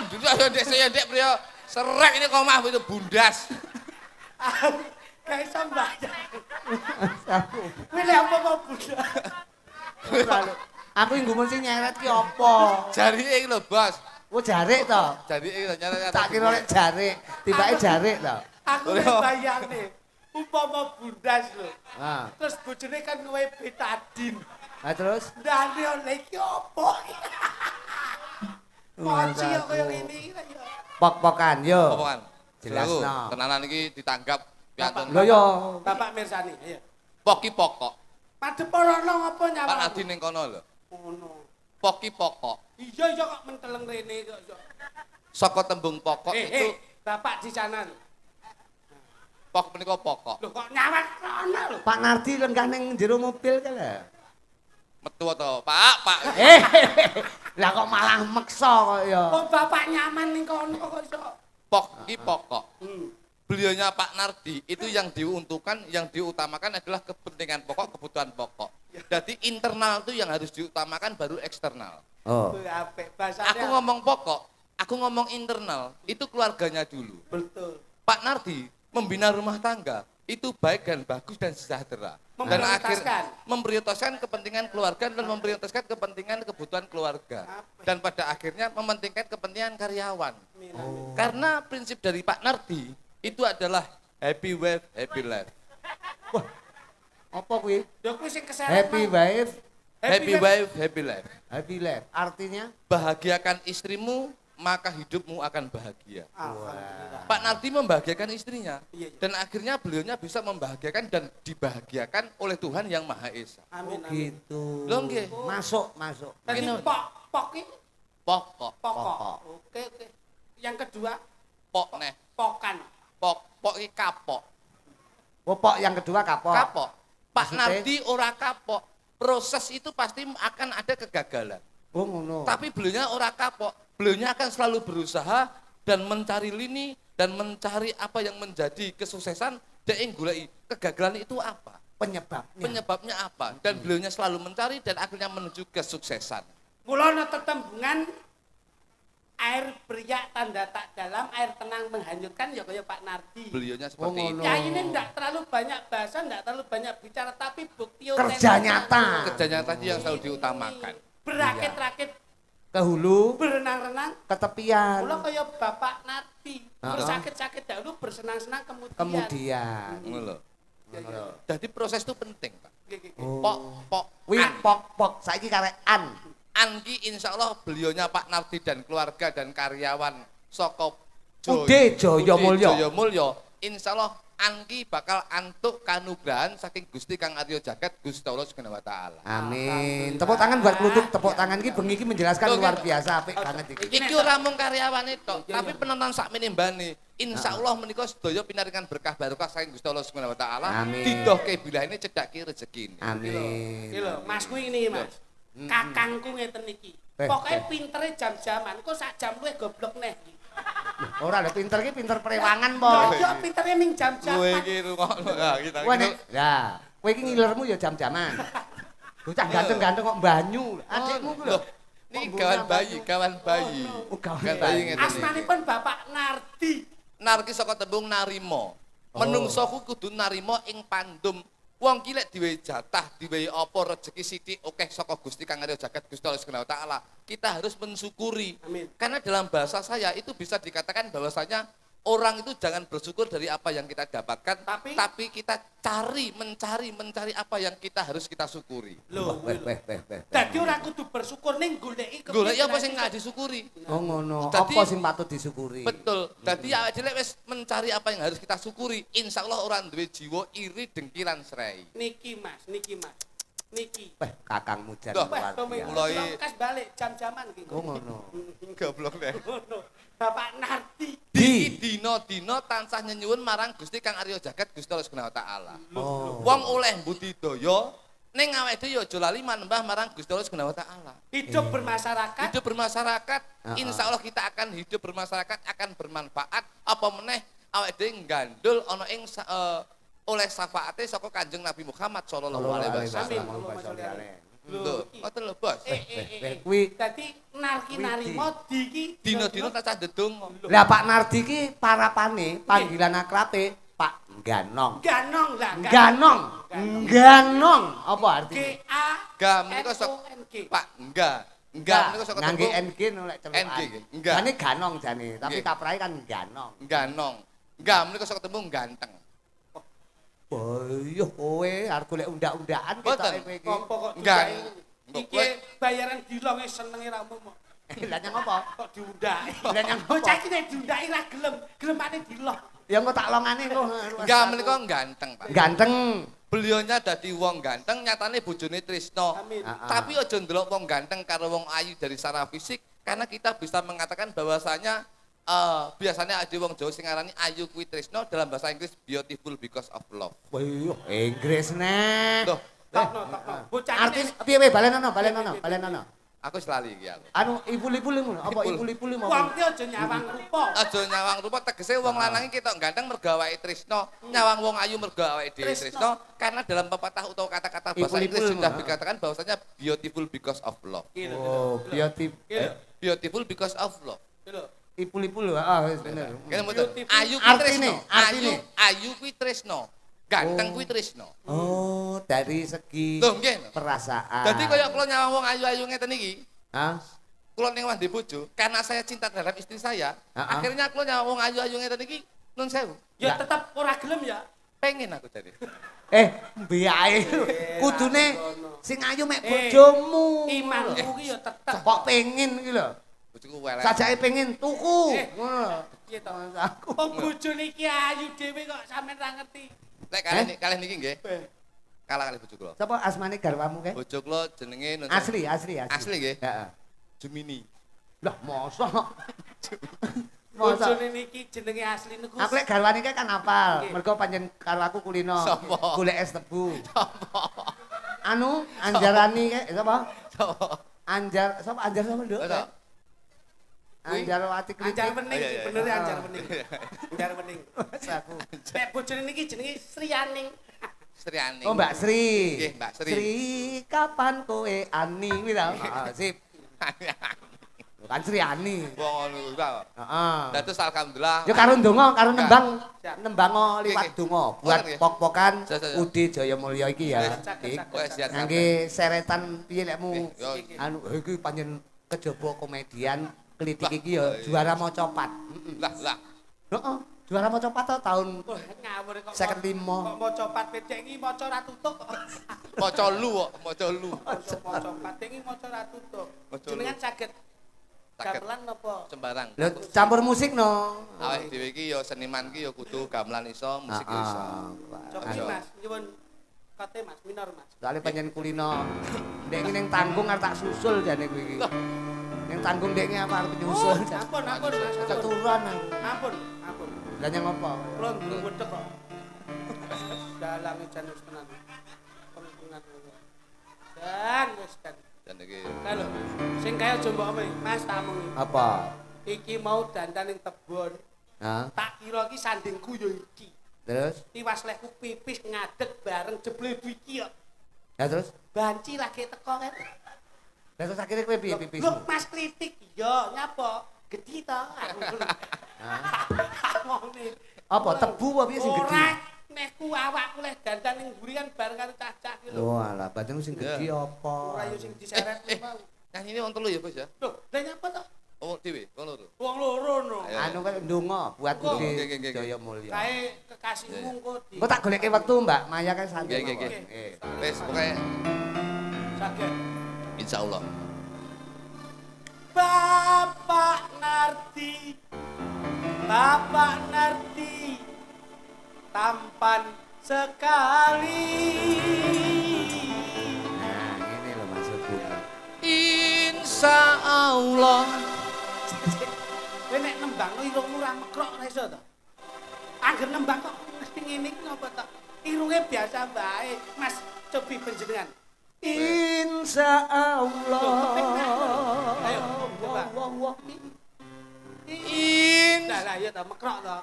ndek saya ndek priyo serek ini kok mah itu bundas. Gak iso mbayar. Kowe lek apa kok budak. Aku nggumun sing nyeret ki apa? Jarike iki lho, Bos. Oh jarik to. Jarike iki lho nyeret. Tak kira lek jarik, tibake jarik to. Aku lek bayangne umpama bundas lho. Ha. Terus bojone kan kowe betadin. Lah terus Ndane oleh iki apa? Poci kok koyo ngene iki ya. pok-pokan yo. Apa kan? Jelasno. Tenanan iki ditanggap piantun. Lho yo. Bapak Mirsani, ayo. Poki pokok. Padhe porono ngopo Pak nyawa? Adi ning kono lho. Ngono. Poki pokok. Iya kok menteleng rene kok. Saka tembung pokok itu Bapak di sana lho. pok menika pokok. Lho kok nyawat kono lho. Pak Nardi lenggah ning jero mobil ka lho. Metu to, Pak. Lah kok malah meksa kok ya. Kok bapak nyaman ning kono kok iso. Poki pokok. Hmm. Beliaunya Pak Nardi itu yang diuntukkan, yang diutamakan adalah kepentingan pokok, kebutuhan pokok. Jadi internal itu yang harus diutamakan baru eksternal. Oh. Apik bahasane. Aku ngomong pokok, aku ngomong internal, itu keluarganya dulu. betul. Pak Nardi membina rumah tangga itu baik dan bagus dan sejahtera. Dan memprioritaskan kepentingan keluarga dan memprioritaskan kepentingan kebutuhan keluarga. Dan pada akhirnya mementingkan kepentingan karyawan. Karena prinsip dari Pak Nardi itu adalah happy wife, happy life. Wah. Apa kuwi? Ya kuwi sing keseret. Happy wife, Happy wife, happy life. happy life. Artinya Bahagiakan istrimu, maka hidupmu akan bahagia. Alhamdulillah. Pak Nardi membahagiakan istrinya. Iya. Dan akhirnya beliaunya bisa membahagiakan dan dibahagiakan oleh Tuhan yang Maha Esa. Amin. gitu. Lho nggih. Masuk. Tadi Gini. pok iki Pokok, pokok. Oke. Yang kedua pok neh. pokan. Pok iki kapok. Popok yang kedua kapok. Kapok. Pak Maksudnya? Nardi ora kapok. Proses itu pasti akan ada kegagalan. Oh ngono. Tapi beliaunya ora kapok. Beliaunya akan selalu berusaha dan mencari lini dan mencari apa yang menjadi kesuksesan dan goleki kegagalan itu apa? Penyebabnya apa? Dan beliaunya selalu mencari dan akhirnya menuju kesuksesan. Mula ana tetembungan air beriak tanda tak dalam, air tenang menghanyutkan ya kaya Pak Nardi. Beliaunya seperti Oh, itu. ngono. Ya ini enggak terlalu banyak bahasa, enggak terlalu banyak bicara, tapi bukti Kerja nyata. Kerja nyata yang selalu diutamakan. Berakit-rakit, Ke hulu, berenang-renang. ke tepian. Mula kaya Bapak Nardi, Ha-ha. bersakit-sakit dahulu, bersenang-senang kemudian. Kemudian. Ngono lho. Ya, ya. Jadi proses itu penting, Pak. Oke, oke, oke. Oh. Pok Wi pok saiki karek an. Anki insya Allah beliaunya Pak Nardi dan keluarga dan karyawan Soko Ude Jaya Mulya. Jaya Mulya, insya Allah Anki bakal antuk kanugrahan saking Gusti Kang Arya Jagat Gusti Allah Subhanahu wa taala. Amin. Tepuk tangan buat Kluthuk, tepuk tangan iki bengi iki menjelaskan Loh, luar gitu. biasa apik banget iki. Iki ora mung karyawane tok, tapi penonton sakmene mbane. Insyaallah menika sedaya pinaringan berkah barokah saking Gusti Allah Subhanahu wa taala. Amin. Didohke bilahine cedhake rezekine. Amin. Iki lho, Masku ini Mas. Kakangku ngeten iki. Pokoke pintere jam-jaman, kok sak jam luwih goblok neh iki. Ora lho pinter iki pinter prewangan po. Yo pintere ning Kowe jam-jaman. iki rungokno ya kita. Kowe nek ya, kowe iki ngilermu ya jam-jaman. Bocah ganteng-ganteng kok banyu. Adikmu ku lho. Niki kawan bayi, kawan bayi. Oh, kawan Kawan bayi. ngeten iki. Asmanipun Bapak Nardi. Narki saka tembung narima. Menungso ku kudu narima ing pandum. Wong ki lek diwehi jatah, diwehi apa rezeki sithik akeh saka Gusti Kang Arya Jagat Gusti Allah Subhanahu wa taala. Kita harus mensyukuri. Amin. Karena dalam bahasa saya itu bisa dikatakan bahwasanya orang itu jangan bersyukur dari apa yang kita dapatkan, tapi kita mencari apa yang kita harus kita syukuri. Lho, Weh. dadi ora kudu bersyukur ning goleki Golek apa sing nggak disyukuri? Oh ngono. Dadi- Apa sing patut disyukuri? Betul. Dadi awake dhewe wis mencari apa yang harus kita syukuri. Insyaallah ora duwe jiwa iri, dengki lan srei. Niki Mas. Niki. Weh, kakangmu jan Loh, luar biasa. mulai- Kas balik jam-jaman iki. Oh ngono. Goblok deh. Ngono. Bapak Nardi. Di dina-dina tansah nyenyuwun marang Gusti Kang Arya Jagat Gusti Allah Subhanahu wa taala. Oh. Wong oleh budidaya ning awake dhewe aja lali manembah marang Gusti Allah Subhanahu wa taala. Hidup bermasyarakat. Hidup bermasyarakat, Heeh. insya Allah kita akan hidup bermasyarakat, akan bermanfaat. Apa meneh awake dhewe gandul ana ing oleh syafaate saka Kanjeng Nabi Muhammad sallallahu alaihi wasallam. Allahumma sholli alaihi. Lho, ngoten lho, Bos. Kuwi Dadi narki narimo iki Dina-dina tansah ndedonga. lah Pak Nardi ki parapane panggilan akrabe Pak Ganong. Ganong lah. Ganong. Apa G artinya? A Enggak menika saka N G. Pak enggak menika saka ngangge tembung NG nolak celukan. NG, enggak. Jane Ganong jane, tapi Nggih. kaprai kan Ganong. ganong. Enggak menika saka tembung ganteng. Boyo kowe arep golek undak-undakan Boten. ketoke kowe iki. Apa kok Enggak. diundai? Iki bayaran dilonge senenge ramu mok. Lah nyang apa? Kok diundai? Lah nyang apa? Bocah iki nek diundai ra gelem, gelemane dilok. Ya engko tak longane engko. Enggak menika ganteng, Pak. Ganteng. Beliaunya dadi wong ganteng, nyatane bojone tresno. Amin. Tapi aja ndelok wong ganteng karo wong ayu dari secara fisik, karena kita bisa mengatakan bahwasanya biasanya ada wong Jawa sing ngarani ayu kuwi tresno, dalam bahasa Inggris beautiful because of love. Boyo Inggris nek. Loh, Tokno. Bocah iki Artis piye balenono. aku selali iki aku. Anu ipul-ipul ngono, apa ipul-ipul wong mau? ki aja nyawang rupa. Aja nyawang rupa tegese wong lanang iki ketok ganteng mergo awake tresno, nyawang wong ayu mergo awake dhewe tresno, karena dalam pepatah utawa kata-kata bahasa Ipul-ipul, Inggris sudah Mas. dikatakan bahwasanya beautiful because of love. Iki lho. Oh, beauty. Beautiful because of love. Iki lho. Ipul-ipul wis bener. Kene mboten Beautiful. ayu kuwi Artine, tresno, artine. ayu kuwi tresno. Ganteng kuwi tresno. Oh, dari segi Loh, nggih. perasaan. Dadi kaya kula nyawang wong ayu-ayu ngeten iki, Hah? kula ning wandi bojo, karena saya cinta terhadap istri saya, akhirnya kula nyawang wong ayu-ayu ngeten iki nun sewu. Ya tetep ora gelem ya. Pengen aku tadi. Biae. Kudune sing ayu mek bojomu. Imanmu ki ya tetep. Kok pengen iki lho. Bojoku welek. Sajake pengen tuku. Ngono. Piye to? Aku. Wong bojone iki ayu dhewe kok sampean ra ngerti. Lek kalih niki nggih. Kalah kalih bojo kula. Sapa asmane garwamu ke? Bojo kula jenenge nun Asli. Asli nggih. Heeh. Gemini. Lah mosok. Mosok. Bojone niki jenenge asli niku. Aku lek garwane ke kan hafal. Mergo panjen karo aku kulino. Sapa? Golek es tebu. Anu Anjarani ke sapa? Anjar sapa sapa Nduk? Sapa? Anjarwati Kritik. Anjar wening, Oh, iya, iya. bener ya anjar wening. Anjar wening. Aku. Nek bojone niki jenenge Srianing. Sriani. Oh Mbak Sri. Nggih, Mbak Sri. Sri, kapan kowe ani kuwi ta? Sip. Kan Sri Ani. Wong ngono ta. Heeh. Dados alhamdulillah. Ya karo ndonga, karo nembang, Siap. nembango liwat Nggih, donga nggih. buat Nggih. pok-pokan Siap, siap, siap. Udi Jayamulya iki ya. Cakep, Dik. Wes siap. Ngangge seretan piye lekmu? Nggih, yo. Anu iki panjen kejaba komedian klitik iki ya juara maca pat. Lah. Heeh, juara maca pat to tahun Wah, ngawur kok. 55. Kok maca pat pedek iki maca ra tutuk. Maca lu kok, maca lu. Maca pat iki maca ra tutuk. Maca Jenengan saged Saged. gamelan napa? Sembarang. Lho campur musik no. awake dhewe iki ya seniman iki ya kudu gamelan iso, musik iso. Coki Mas, nyuwun kote Mas, minor Mas. Soale panjen kulino. Ndek iki ning tanggung arep tak susul jane kuwi iki. Ning tanggung ndek iki apa arep nyusul. Ampun, ampun Mas. Keturunan aku. Ampun, ampun. Lah nyang apa? Kula durung wedhek kok. Dalange jan wis tenan. Pentungan. Dan wis kan. Dan iki Lho, sing kaya aja mbok omong, Mas tak omongi. Apa? Iki mau dandan ning tebon. Hah? Tak kira iki sandingku ya iki. Terus? Tiwas lehku pipis ngadeg bareng jeble iki kok. Ya terus? Banci lagi teko kan. Lah terus akhirnya kowe piye pipis? Loh, Mas kritik iya, nyapa? Gedhi to. Ngomongne. Apa tebu apa piye sing gedhi? Ora, mehku awakku leh dandan ning mburi kan bareng karo cah-cah ki lho. Oh alah, badan sing gedhi apa? Ora yo sing diseret mau. nyanyi ini wong telu ya, Bos ya. Loh, lah nyapa to? Oh, dhewe, wong loro. Wong loro no. Ayo. Anu kan ndonga buat Oh, Budi oke, oke, oke. Jaya Mulya. Kae kekasihmu engko di. Engko tak goleke wektu, Mbak. Maya kan santai. Nggih, nggih, mawon. nggih. Wis pokoke Saged. insyaallah. Bapak Nardi, Bapak Nardi, tampan sekali. Nah, ini loh maksudnya. Insyaallah. Kowe nek nembangno irungmu ora mekrok ora iso to? Angger nembang kok mesti ngene iki ngopo to? Irunge biasa bae, Mas cobi panjenengan. Insya Allah. Ayo, coba. Wah. Lah ya ta mekrok to.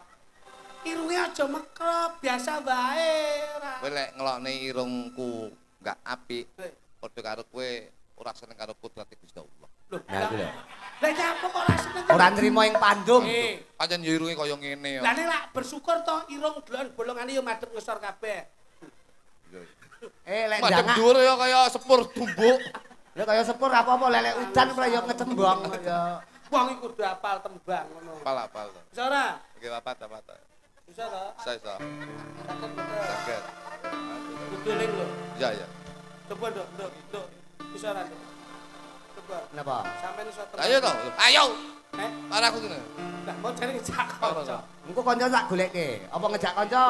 Irunge aja mekrok, biasa wae ora. Kowe lek ngelokne irungku enggak apik, Eh, padha karo kowe ora seneng karo kudrate Gusti Allah. Loh, Nah, aku lho. lah nyapa kok ora seneng? Ora nrimo ing pandung. Pancen ya irunge kaya ngene ya. Lah nek lak bersyukur to irung delon bolongane yo madhep ngesor kabeh. Lek Madhep ndangak. dhuwur ya kaya sepur tumbuk. Lek kaya sepur apa-apa lelek udan ora yo ngecembong ya. Wong iku kudu apal tembang ngono. Apal-apal. Bisa ora? Oke, apa. Bisa to? Saya. Saged betul. Saged. Kudu eling lho. Ya. Coba nduk. Bisa ora? Nduk? Coba. Napa? Sampeyan iso tembang. Ayo to. Ayo. Eh, Ora aku ngene. lah mau jare ngejak kanca. Engko kanca tak golekke. Apa ngejak kanca?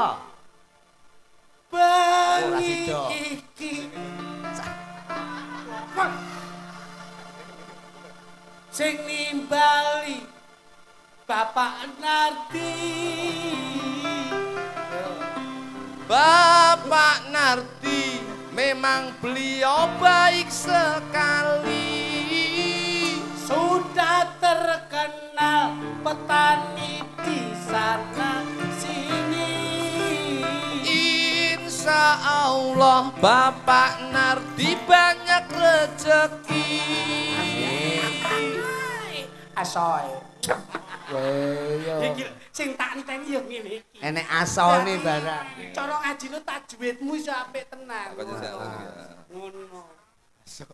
Bengi sida. iki. Sing nimbali Bapak Nardi. Bapak Nardi memang beliau baik sekali. Sudah terkenal petani di sana sini. Insya Allah Bapak Nardi banyak rezeki. Asoy. Weh yo. Iki sing tak enteni yo ngene iki. Enek asone barang. Cara ngajine tajwidmu iso apik tenan. Apa sih, Ngono.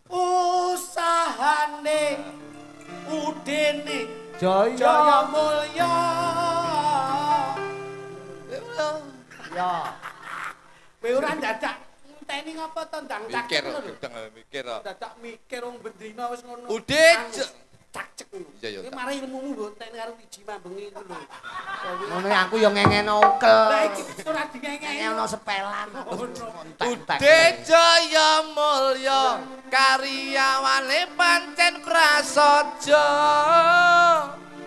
Usahane udene Jaya Mulya. Ya. Kowe ora dadak enteni ngapa to ndang Mikir, cak ngono. gedeng mikir. Dadak mikir wong bendina wis ngono. Udah, cak ngono. Iya, iya, Kowe tak. mari ilmumu mbok entekne karo wiji mambengi iku lho. Ngono aku yo ngengeno ukel. Lah iki ora dingengeni. Ngengeno sepelan. Ude Jaya Mulya karyawane pancen prasaja.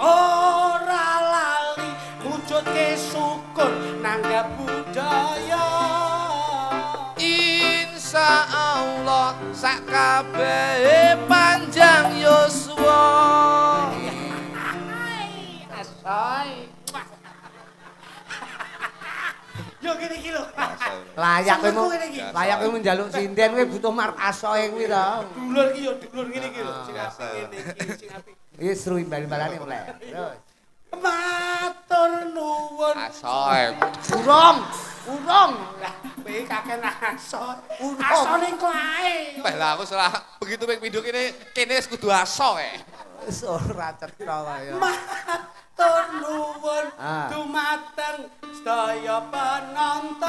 Ora lali wujudke syukur nanggap budaya. Insya Allah sak kabehe panjang yuswa. Asoy. Yo gini iki lho. Layak kowe Senengku ngene iki. layak kowe njaluk sinden kowe butuh mark asoe kuwi to. Dulur iki yo dulur ngene iki lho. Sing apik ngene iki, sing apik. Iki seru imbal-imbalane mulai. Terus. Matur nuwun. Asoy. Urung. Lah, kowe kakek asoy. Urung. Asone engko ae. Lah aku salah begitu ping pindho kene wis kudu aso Wis ora cetha kaya. Matur nuwun Ah. dumateng sedaya penonton.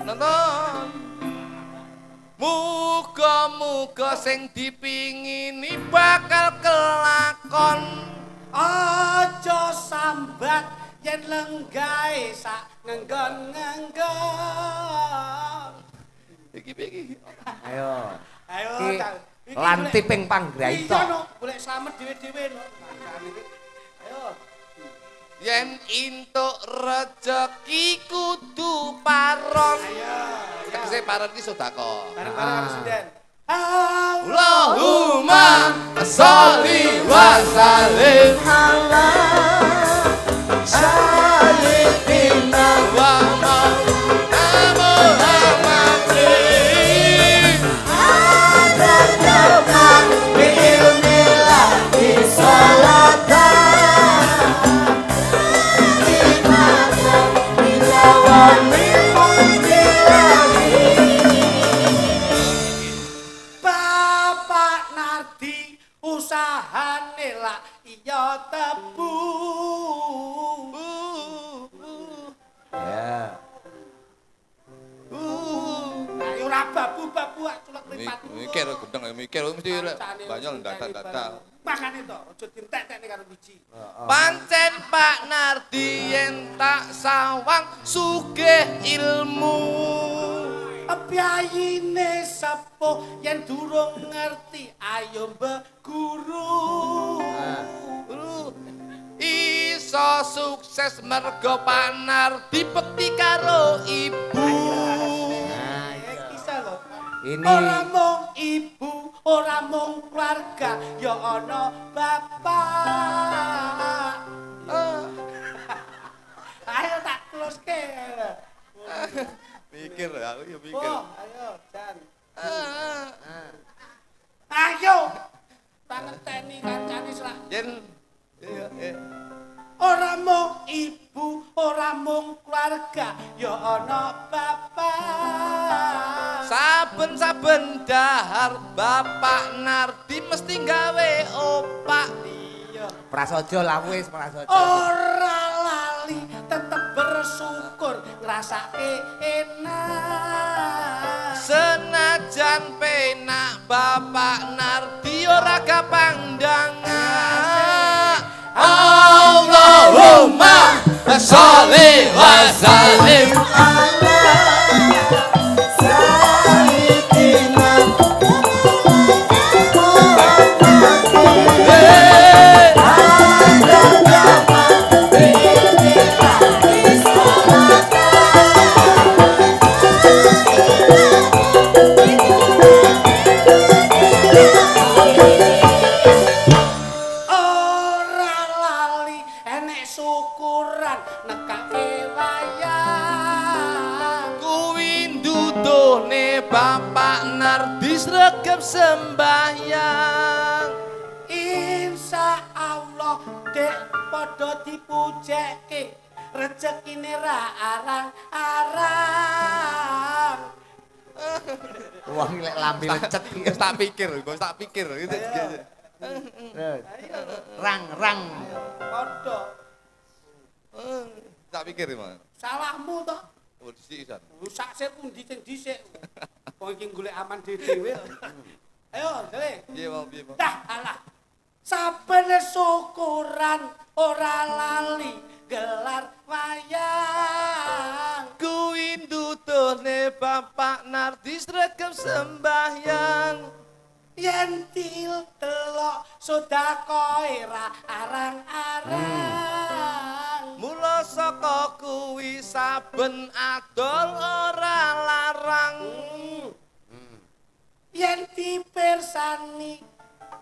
Nonton. Muga-muga sing dipingini bakal kelakon. Aja sambat yen lenggae sak ngenggon-ngenggon. Iki. Ayo. Ayo, Iki Cak. Iki lantiping golek- panggraita. Iya, no. Golek slamet dhewe-dhewe, no. Makane iki. Ayo. Yen entuk rejeki kudu paron. Ayo. Tegese paron iki sedekah. Bareng-bareng karo sinden. Allahumma sholli wa sallim ala sayyidina wa maulana Muhammadin. Bapak Nardi usahane lak iya tebu. Ya. Ayo ora babu-babu culek mripat. Mikir gendeng mikir mesti banyol dadak-dadak. Makane to aja dientek-tekne karo biji. Pancen Pak Nardi yen tak sawang sugih ilmu. Piyayine sepuh yen durung ngerti ayo mbek guru. Iso sukses mergo Pak Nardi bekti karo ibu. Kisah lho. Ini Ora mung ibu, ora mung keluarga, ya ana bapak. Ayo tak close-ke. Mikir aku ya mikir. Oh, ayo, Jan. Ayo. Tangenteni kancane slak. Yen Ora mung ibu, ora mung keluarga, ya ana bapak. saben-saben dahar Bapak Nardi mesti gawe opak. Iya. prasaja lah wis prasaja. Ora lali tetep bersyukur ngrasake enak. Senajan penak Bapak Nardi ora kapandhangan. Allahumma sholli wa sallim Ora lali enek syukuran nekake wayang. kuwi nduduhne Bapak Nardi sregep sembahyang. Insya Allah dek padha dipujekke rezekine ra arang-arang. Wong lek lambe lecet iki. Wis tak pikir gitu. Rang. Padha Tak pikir Mas. salahmu to. Oh dhisik san. Rusak sik pundi sing dhisik. Wong iki golek aman dhewe. Ayo, jale. Piye mau piye mau. Dah alah. Saben syukuran ora lali gelar wayang. Kuwi nduduhne Bapak Nardi sregep sembahyang. Yen delok sedekah ra arang-arang. Mula saka kuwi saben adol ora larang. Yen dipirsani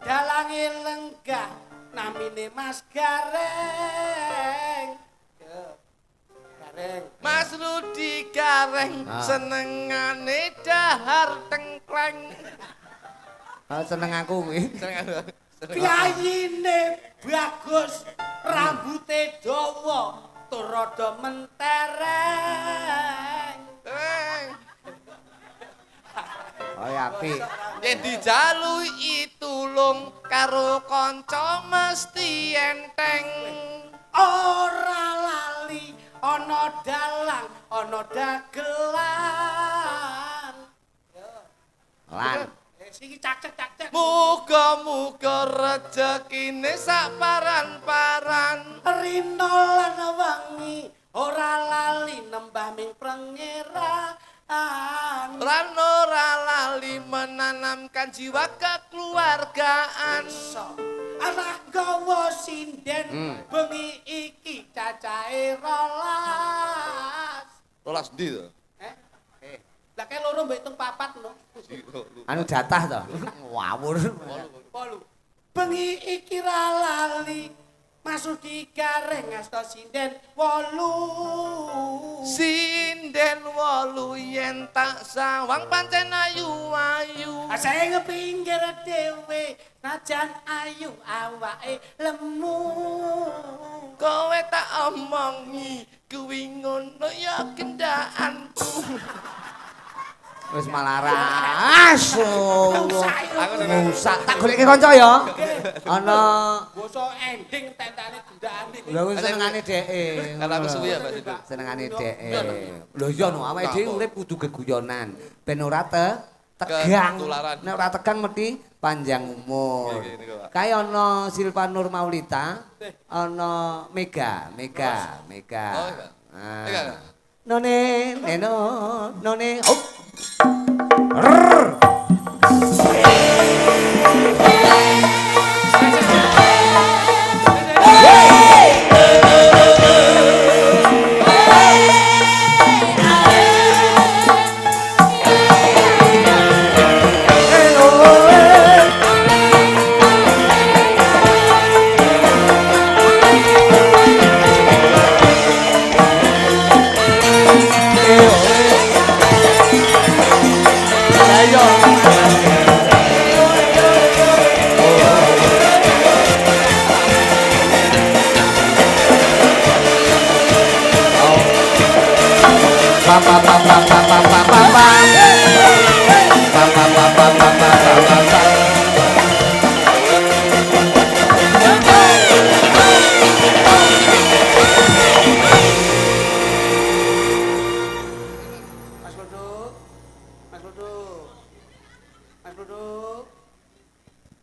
dalange lenggah namine Mas Gareng. Gareng. Mas Rudi Gareng senengane dahar tengkleng. Seneng aku kuwi. Piyayine bagus, rambute dawa, tur rada mentereng. Oh apik. Yen dijalui tulung karo kanca mesti enteng. Ora lali ana dalang, ana dagelan. Lan. Siki cak-cak. Muga-muga rejekine sak paran-paran. rino lan wengi ora lali nembah ming pangeran. Ora lali menanamkan jiwa kekeluargaan. Anak gawa sinden bengi iki cacahe 12. 12 ndi to? Lah kae loro mbek tung 4 lho. Anu jatah to. Ngawur. 8. Bengi iki ra lali masuk digareng asta sinden 8. Sinden 8 yen tak sawang pancen ayu-ayu. Saya ngepinggir dhewe najan ayu awake lemu. Kowe tak omongi kuwi ngono ya kendaanku. Wis malaras. Aku Rusak. Tak goleke kanca ya. Ana Basa ending tentane gendane. lha wis senengane dheke. Karena aku suwi ya Mbak Sidu. Senengane dheke. Lho iya no awake dhewe urip kudu geguyonan. Ben ora tegang. Ketularan. Nek ora tegang mesti panjang umur. Nggih, niku, Pak. Kae ana Silva Nur Maulita, ana Mega. Oh, iya. Ah. Mega. None, neno, none. Oh.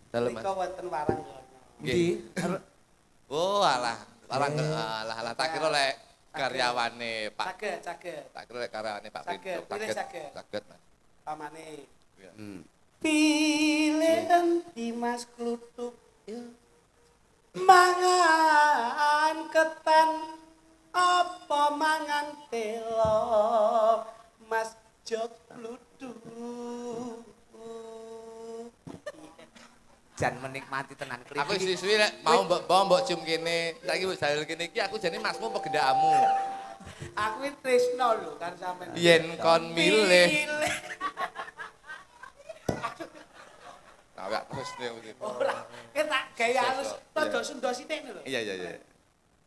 Dalem, Mas. Nika wonten warang. Ndi? Oh, alah tak kira lek karyawane Pak. Saged. Tak kira lek karyawane Pak Saged, Pintu. pilih saged. Saged, Mas. Pamane. Hmm. Pilih endi Mas Kluthuk mangan ketan apa mangan telo Mas Jok Kluthuk. Jan menikmati tenan klip. Aku suwi-suwi lek mau mbok cium kene, saiki wis dalil kene iki aku jane masmu apa gendakmu. Aku iki tresno lho kan sampean. Yen kon milih. Awak terus nih aku. Ora, tak gaya halus rada Sunda sithik lho. Iya.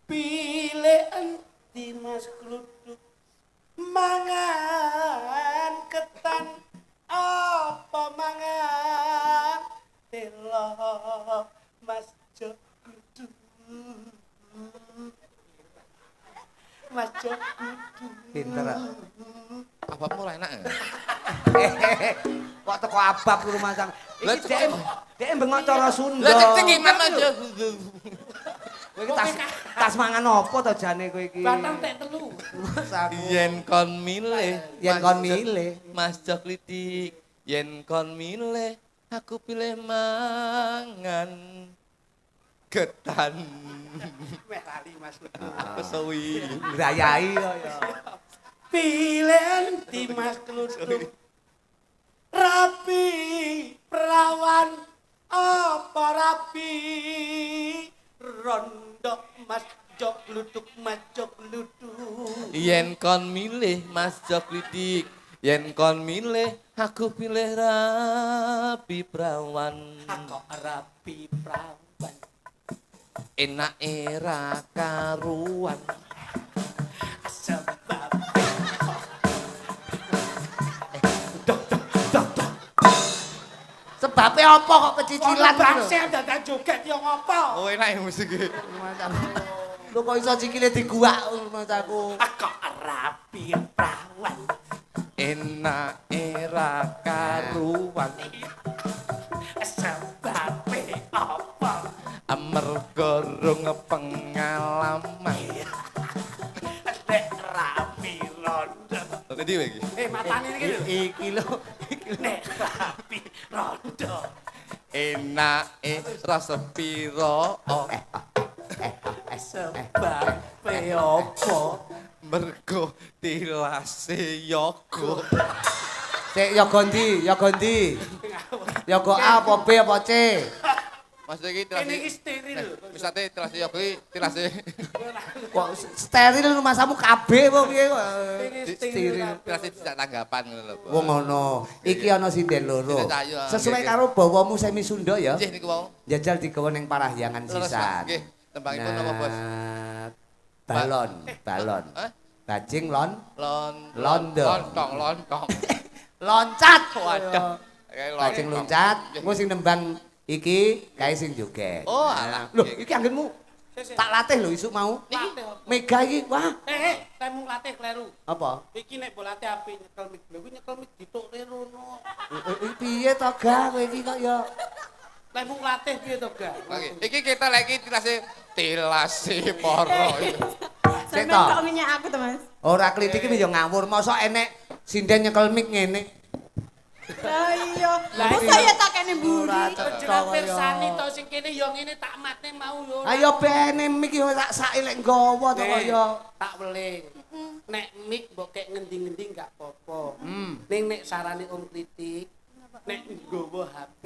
Pilih endi Mas Kluthuk mangan ketan apa mangan telo Mas Jok Kluthuk. Mas Jok Kluthuk. Pinter. Apa mulai enak ya? Kok teko abab ku rumah sang. Lah, Iki dhek bengok cara Sunda. Lah cek gimana aja. Kowe iki tas mangan apa to jane kowe iki? Batang tek telu. Yen kon milih, Yen kon milih. Mas Joklitik. Yen kon milih, aku pilih mangan ketan. Weh lali Mas Kluthuk. Aku sewi. Ngrayai kaya. Pilih endi Mas Kluthuk rapi perawan apa rapi rondo Mas Jok Kluthuk Mas Jok Kluthuk. Yen kon milih Mas Joklitik. Yen kon milih, aku pilih rapi perawan. Aku rapi perawan Enak era karuan. sebab Sebabnya apa kok pecicilan ono lho? bangsa dadak joget yo ngopo? Oh enak ya musik iki. Lho kok iso sikile diguak macaku. Aku rapi perawan Enak era karuan. sebab apa? Amerga rung pengan pengalaman. Nek rapi rondo. Tadi lagi. Matane iki lho. Iki lho. Nek rapi rondo. Enake rasa piro Sebab opo? mergo tilase yogo. Cek yoga ndi? Yoga ndi? Yoga A apa B apa C? Maksudnya iki Ini iki tilase steril. misalnya tilase yogo iki tilase Kok steril rumahmu kabeh apa piye kok? Ini steril. tilase tidak tanggapan ngono lho. Wong ngono. Iki ana sinden loro. Sinden cahayu, Sesuai nggih, karo bawamu Semi Sunda ya. Nggih niku wau. Jajal digawa ning Parahyangan Terus, sisan. nggih, tembangipun apa, Bos? Balon, balon. Hah? Bajing lon, Lontong. Lontong. Lontong. loncat. Waduh. Kayak Bajing lontong. loncat, Nggih. engko sing nembang iki kae sing joget. Oh, alah. Loh, iki anggenmu. Tak latih lho isuk mau. Latih apa? Mega iki, wah. Temu latih kleru. Apa? Iki nek bolate api nyekel mik. Lha kuwi nyekel mik ditukne rono. Piye to ga kowe iki kok ya Temu latih piye to, Ga? Oke, iki kita lagi tilase poro. Cek Sampeyan to. kok minyak aku to, Mas? Ora klitik iki yo ngawur, mosok enek sinden nyekel mik ngene. Lah iya. Lah, Masa iya. ya tak kene mburi. Ora Jeneng pirsani to sing kene yo ngene tak matne mau yo. Ayo bene mik yo tak sak elek nggawa to kok ya. Tak weling. Nek mik mbok kek ngendi-ngendi gak apa-apa. Hmm. Ning nek sarane Om Kritik, nek nggawa HP,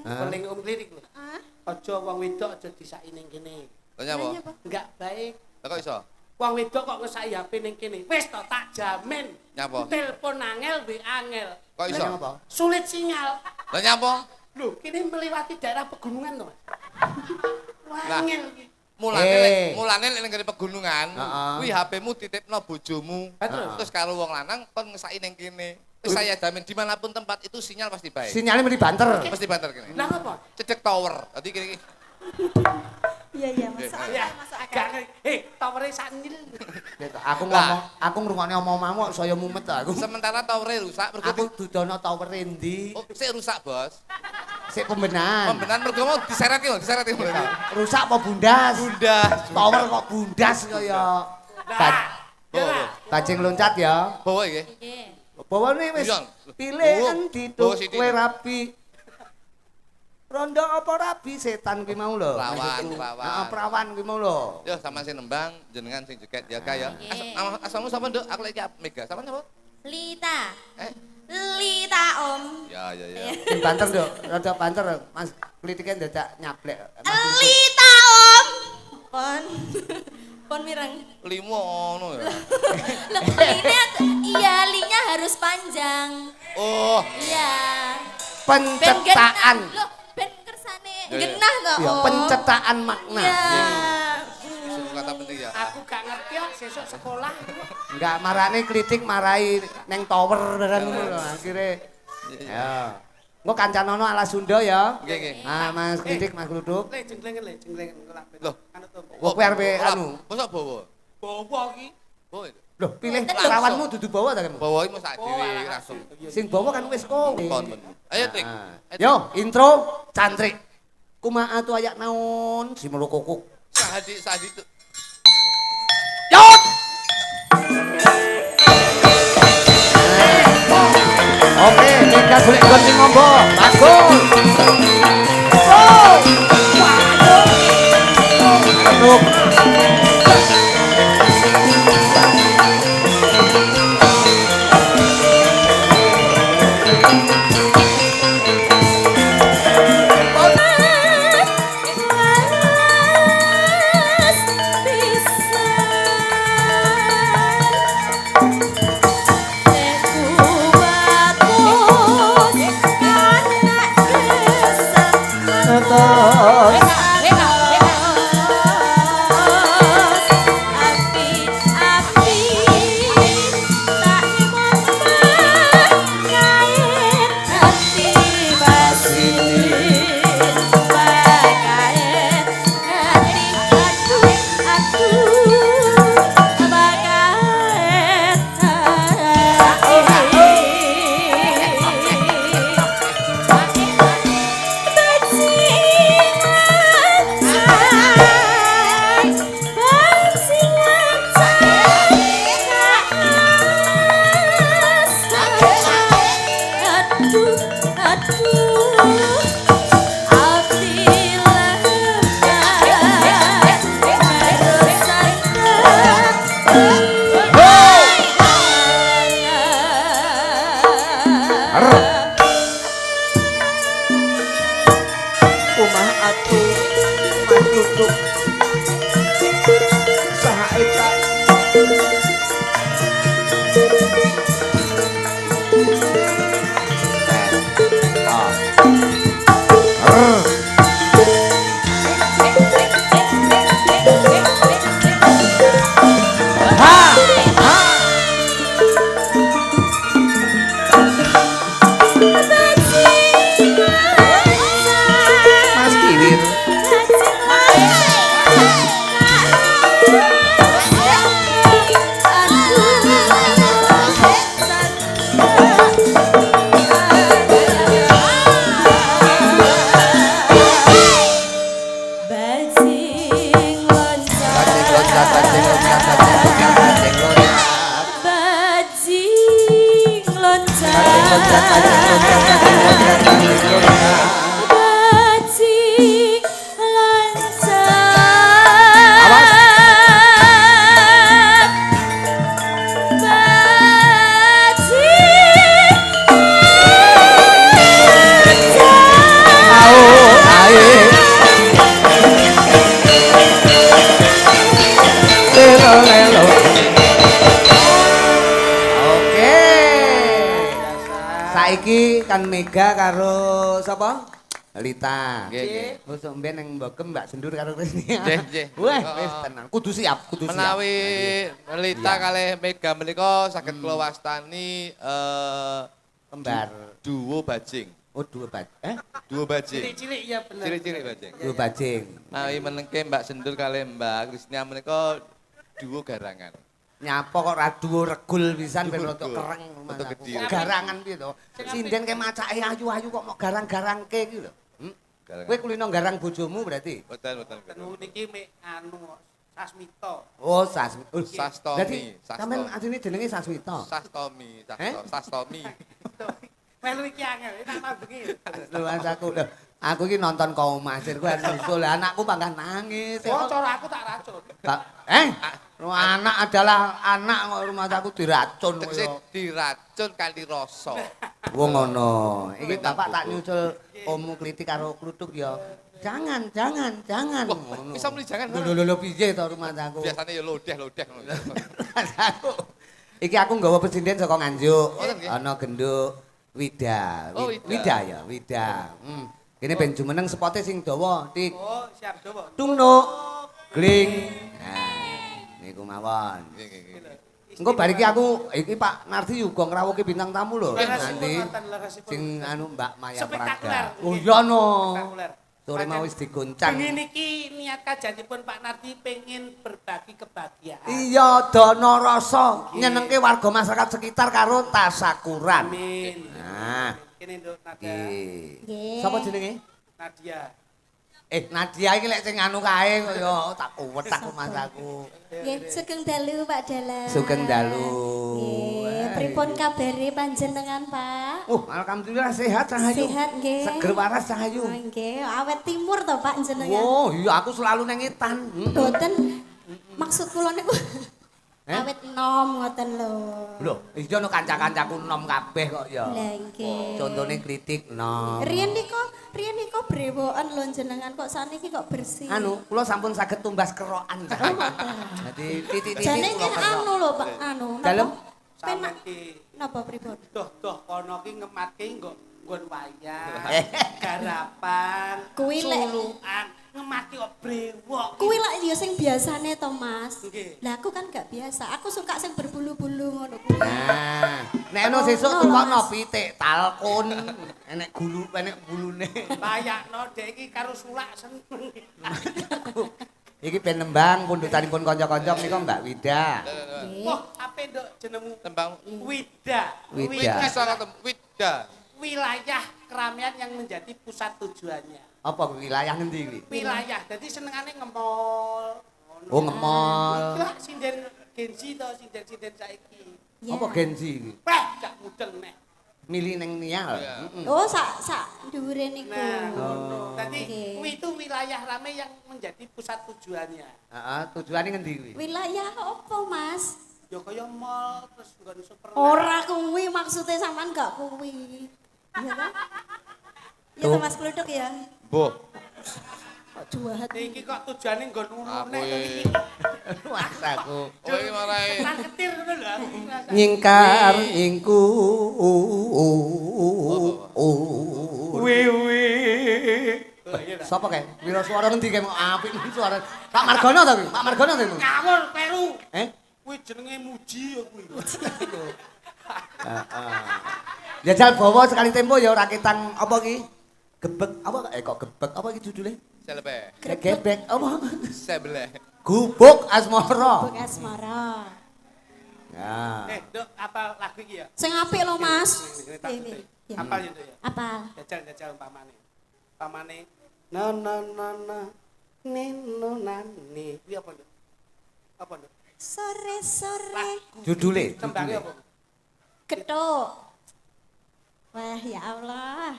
weling Om Kritik lho. Hah? Aja wong wedok aja disaki ning kene. Lha nyapa? Enggak baik. Lah kok iso? Wong wedok kok ngesaki HP ning kene. Wis to tak jamin. Nyapa? Telepon angel, WA angel. Kok iso? Lah apa? Sulit sinyal. Lah nyapa? Lho, kini melewati daerah pegunungan to, Mas. Lah. Wangel iki. Mulane lek nang pegunungan, Heeh. kuwi HP-mu titipno bojomu. Terus? Terus karo wong lanang kon ngesaki ning kene. Terus saya jamin dimanapun tempat itu sinyal pasti baik. Sinyalnya mesti banter. Pasti banter kene. Lah apa? Cedek tower. Dadi kene iki. Iya iya, masuk Ya, akal, masuk akal. gak tawere sanil. Aku ngomong, aku ngrungokne omong-omongmu kok saya mumet to aku. Sementara towere rusak mergo Aku dudono tower endi? oh, sik rusak, Bos. Sik pembenahan. Pembenahan mergo mau diseret iki, Rusak apa bundas? Bunda. Tower kok bundas kaya. Bawa. Bajing loncat ya. Bawa iki. Nggih. Bawane wis Iya. pilih Bawa. endi Bawa tuh sithik. kowe rapi. Rondo apa rapi setan kuwi mau lho. Perawan, Maksudku. perawan. Heeh, perawan kuwi mau lho. Yo sama sing nembang jenengan sing joget ya kaya. Nggih. Asalmu sapa, Nduk? Aku lagi Mega. Sama sapa? Lita. Eh? Lita, Om. Ya ya ya. Sing banter, Nduk. Rada banter, Mas. Klitike dadak nyablek. Lita, Om. Pon. Pon mireng. Limo ngono ya. Loh, linya iya, linya harus panjang. Oh, Iya. Pencetakan. Loh, ben kersane Ya, ya. genah to, Ya, Om. pencetakan makna. Iya. itu kata penting ya. Aku gak ngerti kok sesuk sekolah. Enggak marane kritik marai neng tower barang ngono lho. Akhire ya. Engko kancanono ala Sunda ya. Nggih nggih. Ah, Mas Kritik, Mas Gluduk. Le jenglengen kelak. Loh. Anu to. Kok kowe arep anu? Mosok bawa. Bawa iki. Bawa. Loh, pilih Langsung. perawanmu dudu bawa ta kamu? Bawa iki mosok dhewe langsung. Sing bawa kan wis kowe. Pon. Ayo, Trik. Ah. Ayo, Yo, intro cantrik. Kumaha tu ayak naon si melukukuk. Sahadi itu. Yo! Oke, Mega golek gunting ngombo. Bagus. Oh! Waduh. Ikhlas bisa Bajing Awas. loncat bajing Au ae. Lelo lelo. Oke. Saiki kan Mega karo sapa? Lita. Nggih, nggih. Wis mben ning Mbokem Mbak Sendur karo Krisnia. Nggih, nggih. Wah, Oh. wis tenang. Kudu siap, kudu siap. Menawi Lita Iya. kalih Mega menika saged kula wastani Kembar. duo bajing. Oh, dua bajing. Duo bajing. Cilik-cilik ya bener. Cilik-cilik bajing. Dua bajing. Menawi menengke Mbak Sendur kalih Mbak Krisnia menika duo garangan. Nyapa kok ra duo regul pisan ben Duo rada regul. kereng rumah Rada aku. gede. Kok garangan piye to? Sinden ke macake ayu-ayu kok mau garang-garangke iki lho. Garangan. Kowe kulino garang bojomu berarti? Boten. Anu niki mek anu Sasmito. Oh, Sasmi. Sastomi, Jadi Sastomi. sampean asline jenenge Sasmito. Sastomi, Eh? Sastomi. Melu iki angel, tak tambengi. Lho Mas aku lho. Aku iki nonton kaum masir kuwi nyusul anakku pangkah nangis. Oh, cara aku tak racun. Anak adalah anak kok rumah aku diracun Tegese koyo. diracun kanthi rasa. Wong ngono. Iki Bintang bapak tak buku. nyusul ommu klitik karo kluthuk ya. Jangan. Wah, Ngono. bisa muni jangan. Lho piye to rumah aku? Biasanya ya lodeh ngono. Aku. Iki aku nggawa presiden saka Nganjuk. Oh, nggih. Ana genduk Wida. Oh, Wida. Wida ya, Wida. Kene ben jumeneng spote sing dawa, Tik. Oh, siap dowo. Tunuk. Gling. Nah, niku mawon. Nggih, nggih, nggih. Engko bar iki aku iki Pak Nardi uga ngrawuhi bintang tamu lho Leresipun nanti. wonten, leresipun. Sing anu Mbak Maya Spektakuler. Praga. Oh iya no. Spektakuler. Sore mau wis digoncang. Bengi niki niat kajanipun Pak Nardi pengen berbagi kebahagiaan. Iya dana rasa nyenengke warga masyarakat sekitar karo tasakuran. Amin. Nah, Kene Nduk Nadia. iki. Nggih. Sapa jenenge? Nadia. Nadia iki lek sing anu kae kaya tak kuwet aku Mas aku. Nggih, sugeng dalu Pak Dalan. Sugeng dalu. Nggih, pripun kabare panjenengan, Pak? Alhamdulillah sehat Cahayu. Sehat nggih. Seger waras Cahayu. Oh, nggih, awet timur to Pak jenengan. Oh, iya aku selalu nang etan. Boten maksud kula niku Eh? awet nom ngoten lho. Lho, iki ana kanca-kancaku enom kabeh kok ya. Lah nggih. Contone kritik enom. Riyen niku brewoken lho jenengan kok saniki kok bersih. Anu, kula sampun saged tumbas kerokan. Dadi titik-titik Jane kula nggih kerok. anu lho Pak, anu. Dalem? Sampeyan Penak ki napa pripun? doh kono ki ngematke nggon wayang, Eh. garapan, Kuwi lek- sulukan, ngematke kok brewok. Kuwi lak ya sing biasane to, Mas. Nggih. Lah aku kan gak biasa. Aku suka sing berbulu-bulu ngono kuwi. Nah, nek ono sesuk Ono, tukokno Mas. pitik talkun, enek gulu, enek bulune. Layakno dek iki karo sulak seneng. Iki ben nembang pundutanipun kanca-kanca menika Mbak Wida. Nggih. Wah, ape nduk jenengmu? Tembang Wida. Wida. Wida salah Wida. Wilayah keramaian yang menjadi pusat tujuannya. Apa wilayah ngendi iki? Wilayah, jadi senengane ngemol. Oh, ngemol. Iki lak sinden Gensi to, sinden saiki. Ya. Apa gensi iki? Wah, gak mudeng nek. Milih ning nial. Iya. Oh, sak dhuwure niku. Nah, ngono. Dadi Oke. kuwi itu wilayah ramai yang menjadi pusat tujuannya. Heeh, tujuane ngendi kuwi? Wilayah apa, Mas? Ya kaya mall terus nggon supermarket. Ora kuwi maksudnya sampean gak kuwi. Iya kan? Ya Tuh. to Mas Kluduk ya. Boh. Kok jahat. Iki kok tujuane nggon Aku urune. Mas aku. Oh iki marai. Nang ketir ngono lho aku ngrasa. Nyingkar ingku. Wiwi. Oh, iya ta. Sapa kae? Wira suara ngendi kae mau apik suara. Pak Margono ta kuwi? Pak Margono ta kuwi? Ngawur Peru. Eh? Kuwi jenenge muji ya kuwi. Jajal bawa sekali tempo ya ora ketang apa ki? Gebek apa kok gebek apa ki judule? Selebe. Gebek apa? Sebelah. Gubuk asmara. Buk asmara. Ya. Nduk apa lagu iki ya? Sing apik lho, Mas. Ini tak Nggih, nggih. Ya. Apal ya Nduk ya? Apal. Jajal umpamane. Umpamane na na na na nino nani. Kuwi apa Nduk? Apa Nduk? Sore-sore Lagu. Judule, Tembange judule. apa? getuk. Wah, ya Allah.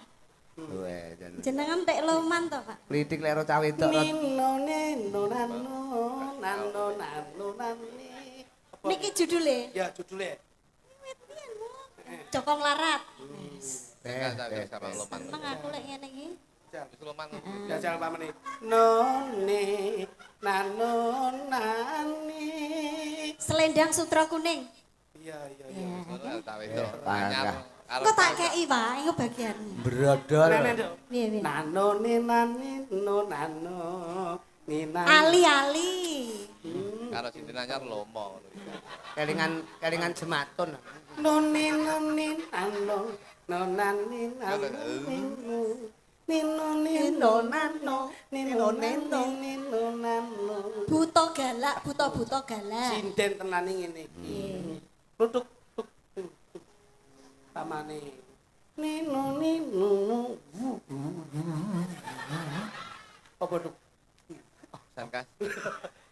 Weh, jan. Jenengan tek loman to, Pak? Plitik lek ro cawe tok. Nino neno nano nano nano nani. Niki judule Ya judulnya. Joko Melarat. Sama Loman. Seneng aku lek ngene iki. Wis Loman. Jajal pamane. None nano nani. Selendang sutra kuning. Iya. Ngono ta wedok. Bangga. Kok tak kei wae iku bagian. Brodol. Piye piye? Nano ni nani no nano ni nani. Ali-ali. Karo Cinta Anyar lomo ngono iku. Kelingan jematun. Noni nani nano no nani nano. Nino nino nano nino nino nino nano. Buta galak, buta-buta galak. Sinden tenane ngene iki. Tutuk tuk tuk. Pamane. Nino nino. Apa tuk? Sangkas.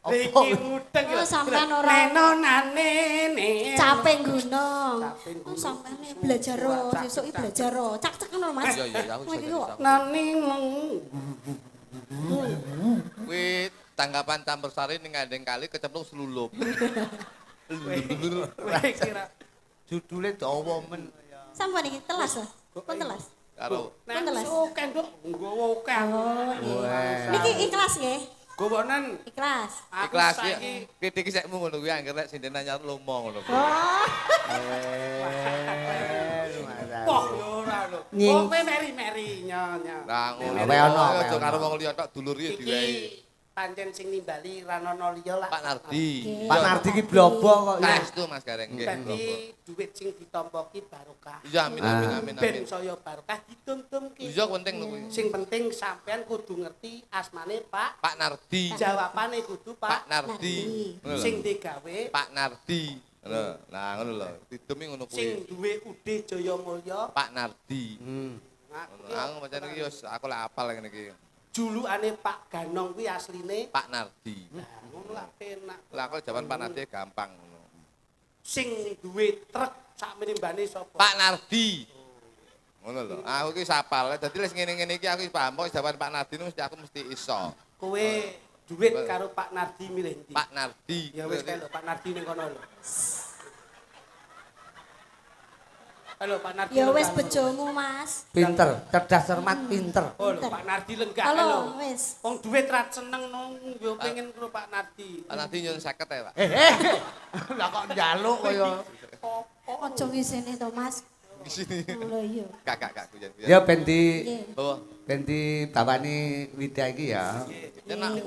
Iki mudeng Oh, sampean ora- Neno nane ne. Caping gunung. Caping gunung. Sampeyan belajar ro, sesuk iki belajar ro. Cak-cak ngono, Mas. Iya, aku Iki iso. kok. Nani Kuwi tanggapan campur sari ning ngandeng kali kecemplung selulup. kira. Judule dawa men. Sampeyan iki telas lho. Pun telas. Karo Pun telas. Oke, Nduk. Nggowo akeh. Oh, nggih. Wah. Niki ikhlas nggih? Gowonen. Ikhlas. Aku ikhlas saiki ya. Kritik sekmu ngono kuwi anggere lek Cinta Anyar lomo ngono kuwi. Oh. Wah, yo ora lho. Nying. Oh, kowe meri-meri nyonya. Lah ngono. Ape ono, ape Aja ono. karo wong liya tok dulur iki Iki diwehi. pancen sing nimbali ranono liya lah. Pak Nardi. Oke. Pak Nardi ki blobo kok. Nah, itu Mas Gareng nggih. Dadi duit sing ditampa ki barokah. Iya amin amin amin Ben amin. saya barokah ditumtumke. Iya penting lho kuwi. Sing penting sampean kudu ngerti asmane Pak. Pak Nardi. Jawabane kudu Pak Pak. Nardi. Ngono lho. Sing digawe Pak Nardi. Ngono. Nah, ngono lho. Didemi ngono sing kuwi. duwe Ude Jaya Mulya. Pak Nardi. Ngaku Ngono. Aku pancen iki wis aku lek apal ngene iki. julukane Pak Ganong kuwi asline. Pak Nardi. Nah, ngono lah penak. Lah kok jawaban Pak Nardi gampang ngono. Sing duwe truk sakmene mbane sapa? Pak Nardi. Ngono lho. Aku iki sapal. Dadi wis ngene-ngene iki aku wis paham kok jawaban Pak Nardi mesti aku mesti iso. Kowe duit karo Pak Nardi milih ndi? Pak Nardi. Ya wis kae lho Pak Nardi ning kono lho. Halo Pak Nardi. Ya lho, wis Pak. bojomu, Mas. Pinter, cerdas cermat pinter. Oh lho Pinter. Pak Nardi lenggah Halo, lho. wis. Wong duit ra seneng nang yo pengen karo Pak Nardi. Pak Nardi nyun 50 ya, Pak. Lah kok njaluk kaya. Aja ngisene to, Mas. Di sini. Lho iya. Kakak kujan. Ya ben di Nggih. Bawa. ben di bawani Wida iki ya. Enak. Niku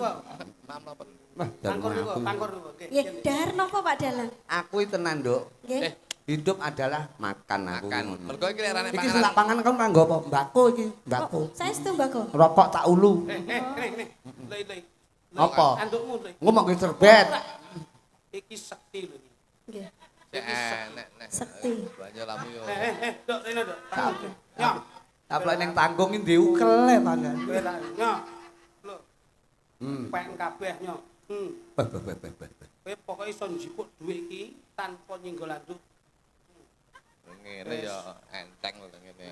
Maaf napa? Wah, pangkur niku, aku. pangkur niku. Nggih. Nggih, dahar napa Pak Dalang? Aku iki tenan, Nduk. Nggih. Hidup adalah makan aku. Makan. ngono. Mergo iki lek rane Iki sing tak panganan. pangan kan kanggo apa? Mbako iki, mbako. Saya setu mbako. Rokok tak ulu. Nih. Lei. Apa? Andukmu lei. Ngomong ki serbet. Iki sekti lho iki. Nggih. Cek enek nek. Sekti. Banyak lamu yo. Dok, rene dok. Yo. Apa ning tanggung iki diukel pangan. Kowe ra nyo. Lho, Hmm. pengen kabeh nyo. Beh, beh, beh, beh, beh. Kowe pokoke iso njipuk dhuwit iki tanpa nyenggol anduk. Ngene yo enteng lho ngene.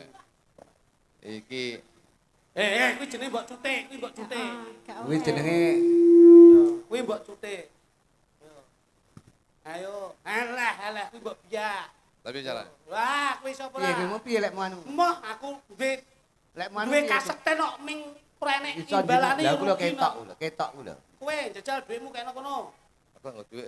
Iki Kuwi jenenge mbok cutik, kuwi mbok cutik. Kuwi jenenge Kuwi mbok cutik. Yo. Ayo, alah, kuwi mbok biak. tapi cara Wah, kuwi sapa piye kuwi lah? mau piye lek mau anu? Moh, aku duwe Lek mau anu duwe piye? kasete nok ming prenek Iso imbalane Lah yo aku lho rugi ketok nok. lho, ketok lho. Kowe jajal dhuwitmu kene kono. aku nggak duit.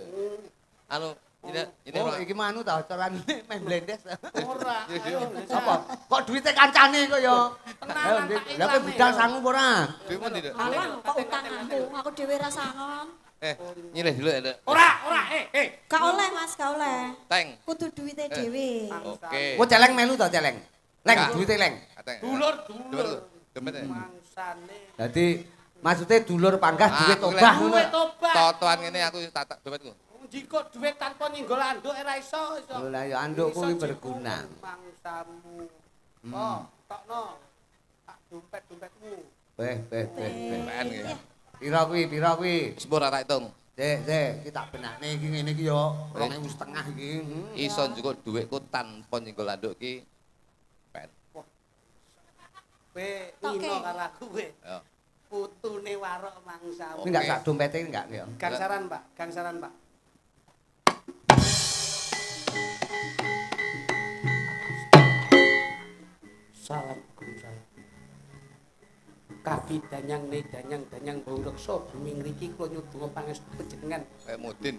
Anu ini Oh, orang iki mau anu ta acarane main blendes. Ora, ayo. jajal. Apa? Kok duite kancane kok ya? Tenan, Ayo, tak Dik. ilane, Lah kowe budal yo. sangu apa ora? duitmu tidak? Alah, kok utang aku dhewe ra sangon. Nyilih dulu ya. Ora, Gak oleh, Mas, gak oleh. Teng. Kudu duwite dhewe. Oke. Kok celeng melu ta celeng? Leng Enggak. duite leng. Kateng. Dulur. Dompet ya. Mangsane. Dadi maksudnya dulur panggah duit Aku obah lek- ngono. Duit tobat. Totoan ngene aku tak dompetku. Jiko duit tanpa nyenggol anduk ora iso. Oh, lah ya andukku Iso kuwi jiko berguna. Mangsamu. Oh, tokno. Tak dompetmu. Beh. PN iki. Pira kuwi? Sepur ora hitung. Sik, iki tak benakne iki ngene iki yo 2.500 iki. Iso njukuk dhuwitku tanpa nyenggol anduk ki. PN. Kowe Toke. ngino karo aku kowe. Ya. Putune warok mangsa. Ini enggak sak dompete enggak ya? Gangsaran, Pak. Gangsaran, Pak. Salam. Kapi danyang bau reksa bumi ngriki kula nyuwun pangestu panjenengan. Kayak Mudin.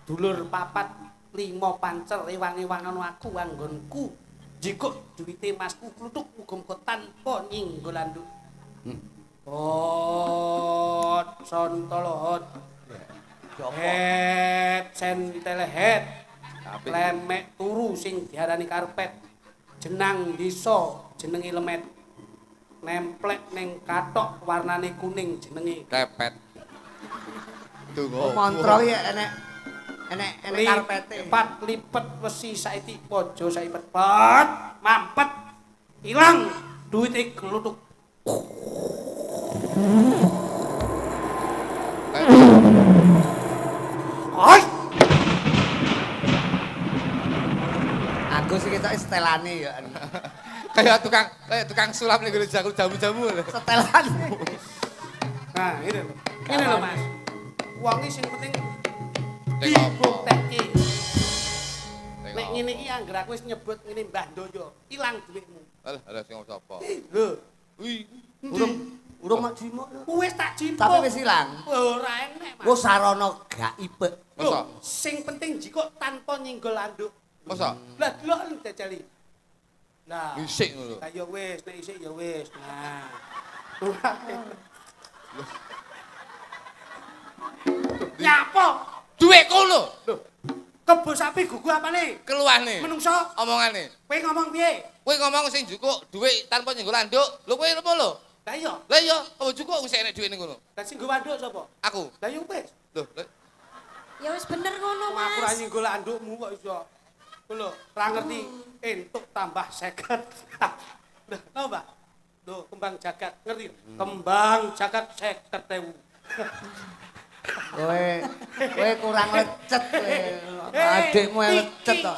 Dulur papat 5 pancel ewang-ewangan aku anggonku. Jikuk duwite masku kluthuk muga-muga tanpa nyinggol anduk. Hot sontolot. Het sentel het. Lemek turu sing diarani karpet. Jenang disa jenenge lemet. Nemplek ning kathok warnane kuning jenenge Kepet. Tunggu. Kontrol ya enek karpete. Lipat lipet wesi saiki pojo saipet pet mampet ilang duwite gluthuk. Ai Agus iki tok setelane ya. Kayak tukang sulap nih jamu-jamu. Setelane. nah ini lho. Ini lho Mas. Wong iki sing penting Ning apa? dibuktekke. Ning Nek apa? ngene iki anggere aku wis nyebut ngene Mbah Ndoyo, ilang dhuwitmu. Alah sing sapa? Lho, Wih. Urung mak jimuk. wis tak jimpuk. Tapi wis ilang. Ora enek, Mas. Ku sarana gaib. Masa? Lho, sing penting jikok tanpa nyinggol anduk. Masa? Lah delok dajali. Lah. Bisik ngono. Lah ya wis, nek isik ya wis. Nah. Nyapa? Duitku lho. Lho. Kebo sapi gugu apane? Keluane. Menungso. Omongane. Kowe ngomong piye? Kowe ngomong sing jukuk duit tanpa nyenggol anduk. Lho kowe apa lho? Lah iya, Lah iya, apa jukuk wis enek duit ning ngono. lah sing nggo anduk sapa? Aku. Lah ya wis. Lho, Ya wis bener ngono, Wong aku ra Mas. nyinggol andukmu kok iso. Lho, ra ngerti entuk tambah 50. Lho, tau, Mbak? Lho, kembang jagat, ngerti? Kembang jagat 50.000. Kowe kurang lecet kowe. Adikmu lecet kok.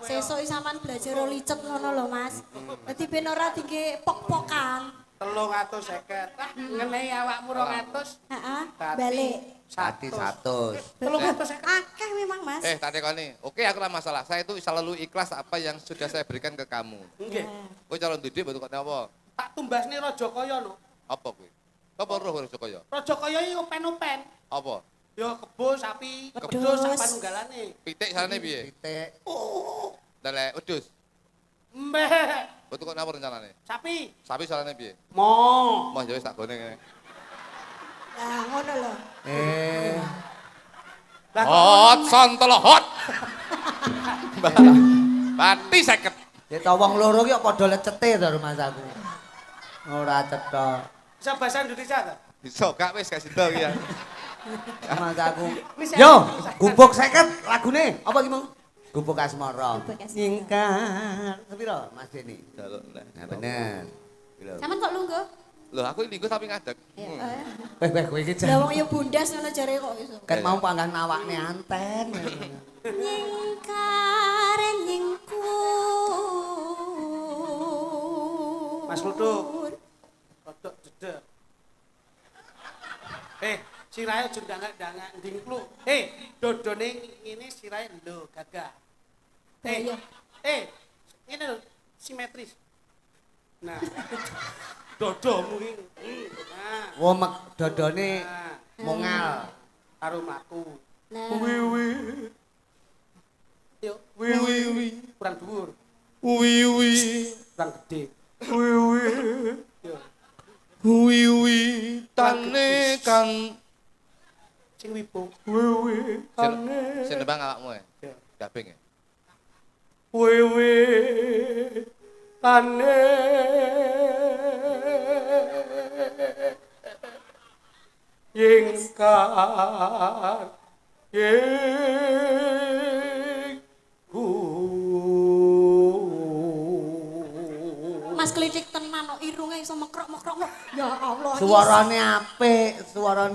Sesuk sampean belajar licet ngono lho, Mas. Dadi ben ora dingge pok-pokan. 350. Ah, ngenehi awakmu 200. Heeh, Berarti balik. Hati 100. 350. Akeh memang, Mas. tak tekoni. Oke, aku ora masalah. Saya itu selalu ikhlas apa yang sudah saya berikan ke kamu. Nggih. Kowe calon didik betul kok apa? Tak tumbasne Raja Kaya lho. Apa kowe? Apa roh Raja Kaya? Raja Kaya iki open-open. Apa? Ya kebo sapi, Wedhus. wedhus sak panunggalane. Pitik sarane piye? Titik. Oh, Dalek wedhus. mbeh. Betul kok apa rencanane? Sapi. Sapi sarane piye? Mo. Mah ya wis tak gone ngene. Lah ngono lho. Lah kok Hot ngono, sontolo hot. Pati 50. Ya ta wong loro ki kok padha lecete to rumah aku. Ora cetha. bisa bahasa Indonesia ta? Bisa gak wis gak sida iki ya. Mas aku. Wis, Yo, wis. gubuk 50 lagune. Apa ki mau? Gubuk asmara. Gubuk asmara. Nyingkar. Sepiro Mas Deni? Jaluk lah. Nah bener. Lho. Sampeyan kok lungguh? Loh, aku linggo tapi ngadeg. Weh kowe iki Lah jan. wong ya bundas ngono jare kok iso. Kan mau panggang awakne anten. Nyingkar nyingku. Mas Lutuk. Rodok jedek. Sirahe aja ndangak-ndangak ndingklu. Dodone ngene sirahe lho gagah. Iya. Ngene lho simetris. Nah. Dodomu iki. Nah. Wong dodone Nah. mongal. Karo mlaku. Nah, Yo, Wiwi. kurang dhuwur, Wiwi. kurang gede. Yo, Wiwi. Tane kan. sing wipo. Sing nembang awakmu ya. Ya. Gabeng ya. Wewe tane yengkar yengku. Mas klitik tenan kok irunge iso mekrok-mekrok. Ya Allah. Suarane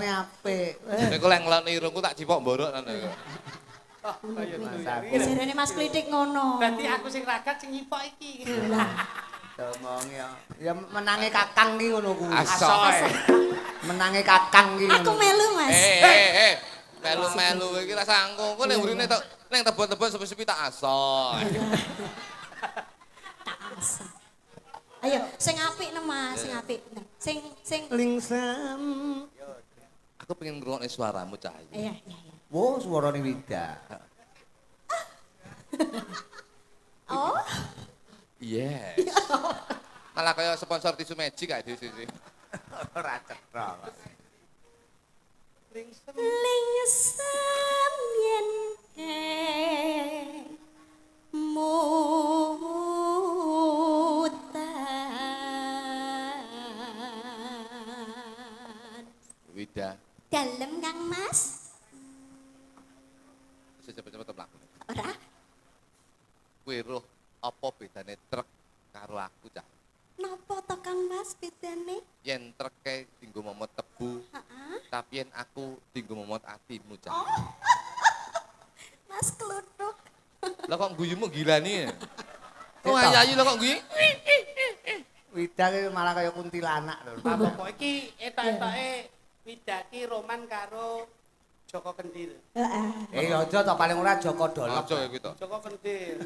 apik. Nek kok lek ngelokno irungku tak cipok mborok nang. kaya gitu ya. Jarene Mas Klitik ngono. Berarti aku sing ragat sing nyipok iki. Lah, Ngomong ya. Ya menange Kakang ki ngono kuwi. Asoy. Menange Kakang ki aku ngono. melu Mas. Melu-melu iki ra sangko. Kok nek urine tok ning tebon-tebon sepi-sepi tak asoy. Tak asa. Ayo, sing apik ne Mas, sing apik. Sing Lingsam. Aku pengen ngrungokne suaramu Cahyu. iya. Wo suarane Wida. Oh, Yes. Malah kaya sponsor tisu magic kae di sini. Ora cetha. lingsam yen mutan. Wida, Dalem Kang Mas? cepet-cepet mlaku. Ora? Kuwi roh apa bedane truk karo aku Cah? Napa to Kang Mas bedane? Yen treke dinggo momot tebu, Heeh. tapi yen aku dinggo momot atimu Cah. Mas kluthuk. Lah kok guyumu gila nih? Kok ayu lah kok guyu? Wida ki malah kaya kuntilanak lho. Apa iki etok-etoke Widaki Roman karo Joko Kendil. Heeh. Aja to paling ora Joko Dolok. Aja ya gitu. Joko Kendil.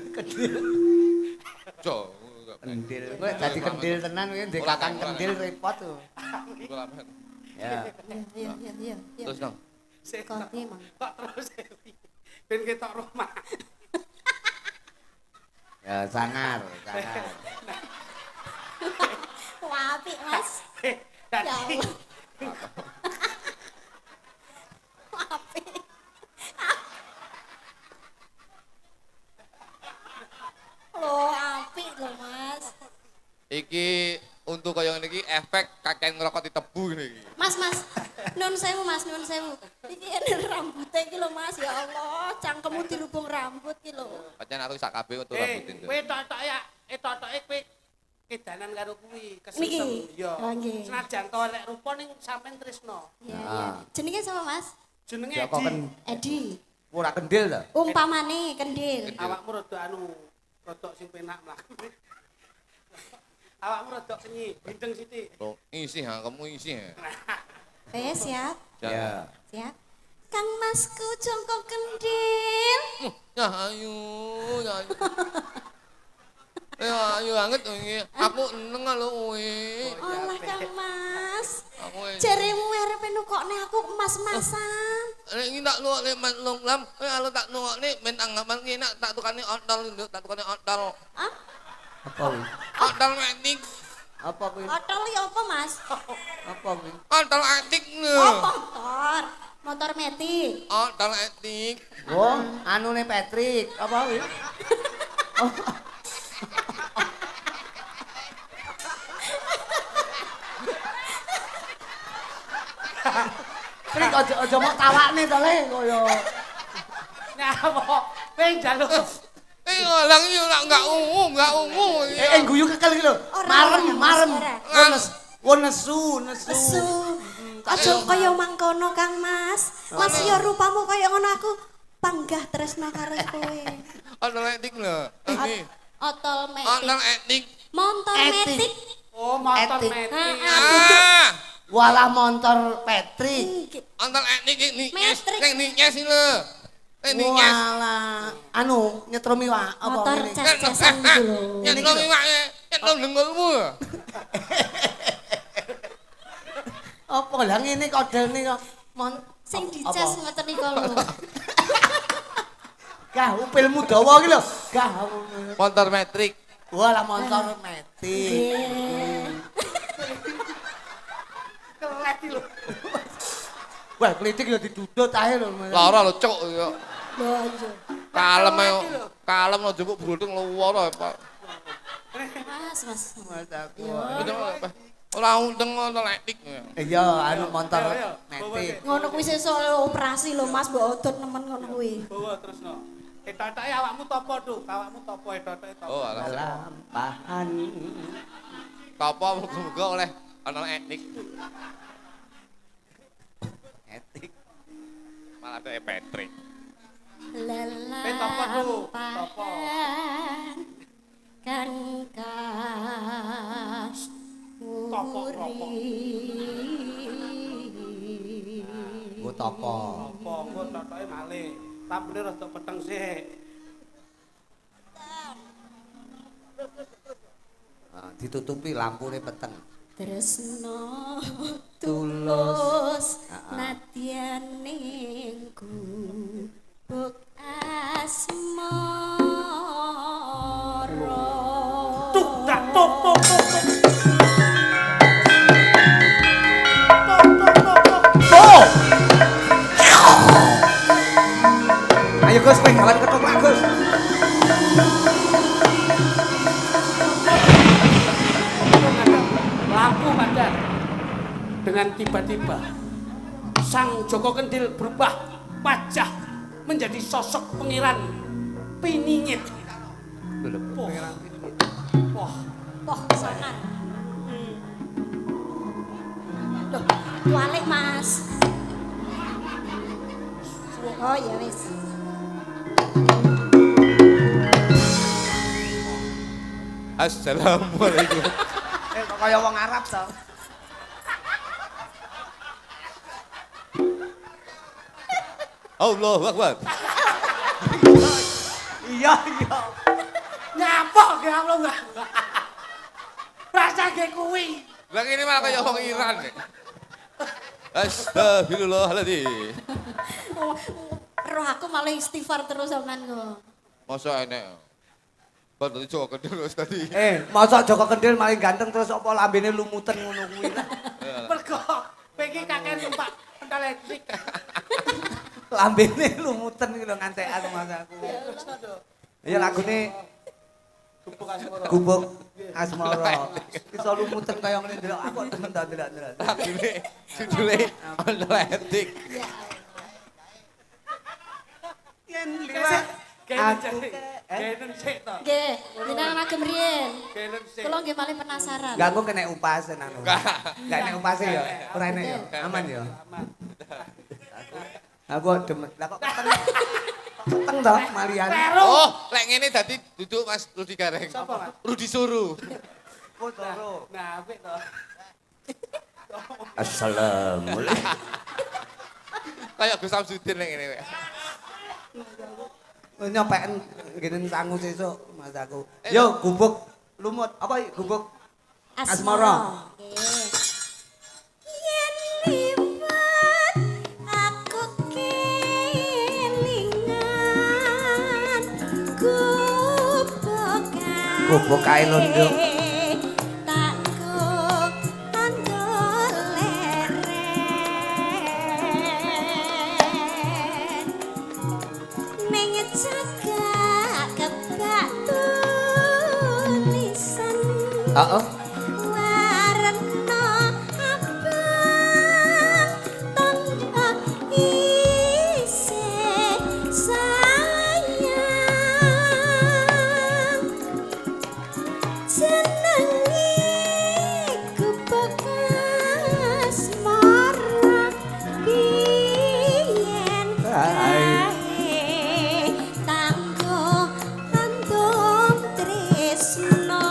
Jo. Kendil. Kowe dadi kendil tenan kowe ndek Kakang kendil repot tuh. Ya. Iya. Terus dong. Kok emang. Kok terus ben ketok rumah. Ya sangar. Wah, apik Mas. Ya Dadi Allah. Apik. Loh, apik loh Mas. Iki untuk kaya ngene iki efek kakek ngerokok di tebu ngene iki. Mas, nun sewu Mas, nun sewu. Iki ene rambutnya iki lho Mas, ya Allah, cangkemmu dirubung rambut iki lho. Pancen aku sak kabeh untuk rambutin. kowe etok-etoke kowe kedanan karo kuwi Niki? kesesem. Iya. Oh, nggih. Senajan to elek rupa ning sampean tresno. Iya. Jenenge sapa Mas? Jenenge Joko Edi. Edi. Ora kendil to? Umpamane kendil. Awakmu rada rodok sing penak mlaku. Awakmu rodok senyi, bindeng sithik. Oh, isi ha, kamu isi ha. Siap. Ya. Siap. Kang Masku jongkok kendil. Ya ayu, ya ayu. Ya ayu banget iki. Aku eneng lho kuwi. Olah Kang Mas. Aku Jaremu arepe nukokne aku emas-emasan. nek iki tak nukokne mas longlam, kalau tak nukokne men anggapan ki nak tak tukane ontol nduk, tak tukane ontol. Ah, Apa kuwi? Ontol metik, Apa kuwi? otol ya apa Mas? Apa kuwi? ontol etik lho. Oh, motor. Motor metik. Ontol etik. Wong anune Patrick. Apa kuwi? Trik aja mok tawakne to le kaya. Nyapa? Kowe njaluk. Ngalang iki enggak ungu. Guyu kekel iki lho. Marem. Wo nesu. Su. Aja kaya mangkono Kang Mas. Mas ya rupamu kaya ngono aku panggah tresno karo kowe. Ontol etik lho. Iki. Otol Ontol metik. etik. Motor Etik. metik. Oh, motor Etik. metik. Ah, Walah motor Patrick. ontol etik iki Metrik. ning nyes iki lho. Ning nyes. Walah anu nyetrumi wae apa Motor ngene. cas-casan iki lho. Nyetlong iwake, nyetlong dengkulmu. Apa lah ngene kodene kok. Sing dicas ngoten niku lho. Gah upilmu dawa iki lho. Gah. Motor metrik. Walah motor metik. Nggih. Kelet iki lho. Wah, klitik ya didudut ae lho. Lara lho cuk yo. Lho iya. Kalem ayo. Kalem lo jebuk brudung lara Pak. Mas. Ora undeng ontol etik. Iya, anu motor metik. Ngono kuwi sesuk operasi lho Mas, mbok odot nemen ngono kuwi. Bawa terusno. Etok-etoke awakmu topo, Duk. Awakmu topo etok-etoke topo. Oh, alah. Lampahan. Apa muga-muga oleh ontol etik. Etik. Malah ada Patrick. topo dulu, topo. Kang kas Topo rokok. Nggo topo. Topo, engko totoke malih. Tampune rada peteng sik. Ditutupi lampune peteng. Tresno tulus nadyan ning gubuk asmara. Tuk dak tuk tuk tuk. Oh! Ayo Gus, pegangan ketoprak Gus. Lampu padam. Dengan tiba-tiba Sang Joko Kendil berubah wajah menjadi sosok pengiran Piningit. Wah, Poh sangar. Loh, balik Mas. Oh ya wis. Assalamualaikum. Kok kaya wong Arab to. Allahu Akbar. Iya, iya. nyapok ge Allah enggak. Rasa ge kuwi. Lah ini malah kaya wong Iran. Astagfirullahaladzim. Roh aku malah istighfar terus sampean kok. Masa enek. Kan tadi Joko Kendil wis tadi. Masa Joko Kendil maling ganteng terus apa lambene lumutan ngono kuwi. Mergo pengen kakek numpak pental elektrik. Lambene lumutan iki lho ngantekan Mas aku. Ya lagune Gubuk asmara. Gubuk Asmara. Iso lumutan kaya ngene ndelok aku demen ta ndelok-ndelok. Ini judulnya Atletik. Yen liwat Genen sik to. Nggih, jenengan agem riyen. Genen sik. Kula nggih paling penasaran. Gak engko kena upas anu. Gak enek upase ya. Ora enek ya. Aman ya. Aku demen. Lah kok keteng to malian. Oh, lek ngene dadi duduk Mas Rudi Gareng. Sapa, Mas? Rudi Suruh. Foto. Nah, apik to. Assalamualaikum. Kayak Gus Samsudin lek ngene wek. Nyopeken ngene sangu sesuk Mas aku. Yo gubuk lumut apa gubuk Asmara. Nggih. Yen liwat aku kelingan Gubuk kae londo. Takut tanggo leren. Ning jaga kebak tulisan. Heeh. Warna abang tanpa isih sayang. Jenenge gubuk asmara biyen kae tanggo andom tresno.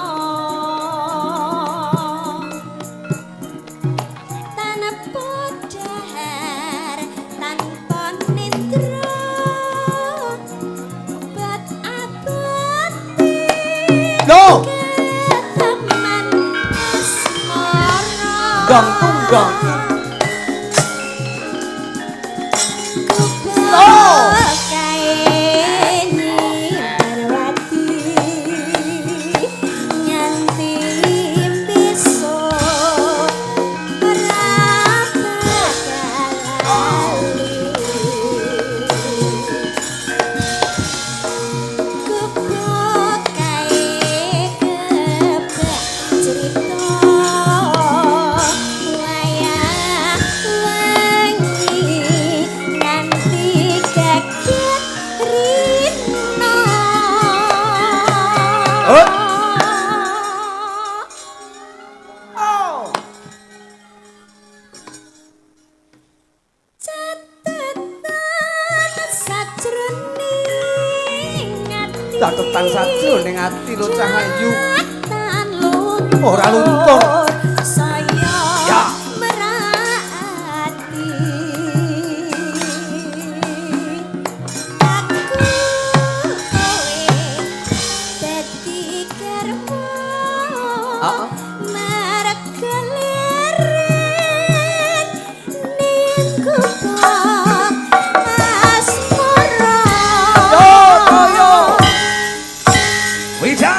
Tanpa dahar tanpa nindra obat abadi Loh, teman asmara gong tunggang. Gubuk kae nyimbarwati nganti besok ora bakal Gubuk kae kebak cerita wayang datetan sajroning ati lo cahayu Tan luntur ora luntur saya ya merati aku kowe dadi karmo mergelirit ning kubang asmara yo Wida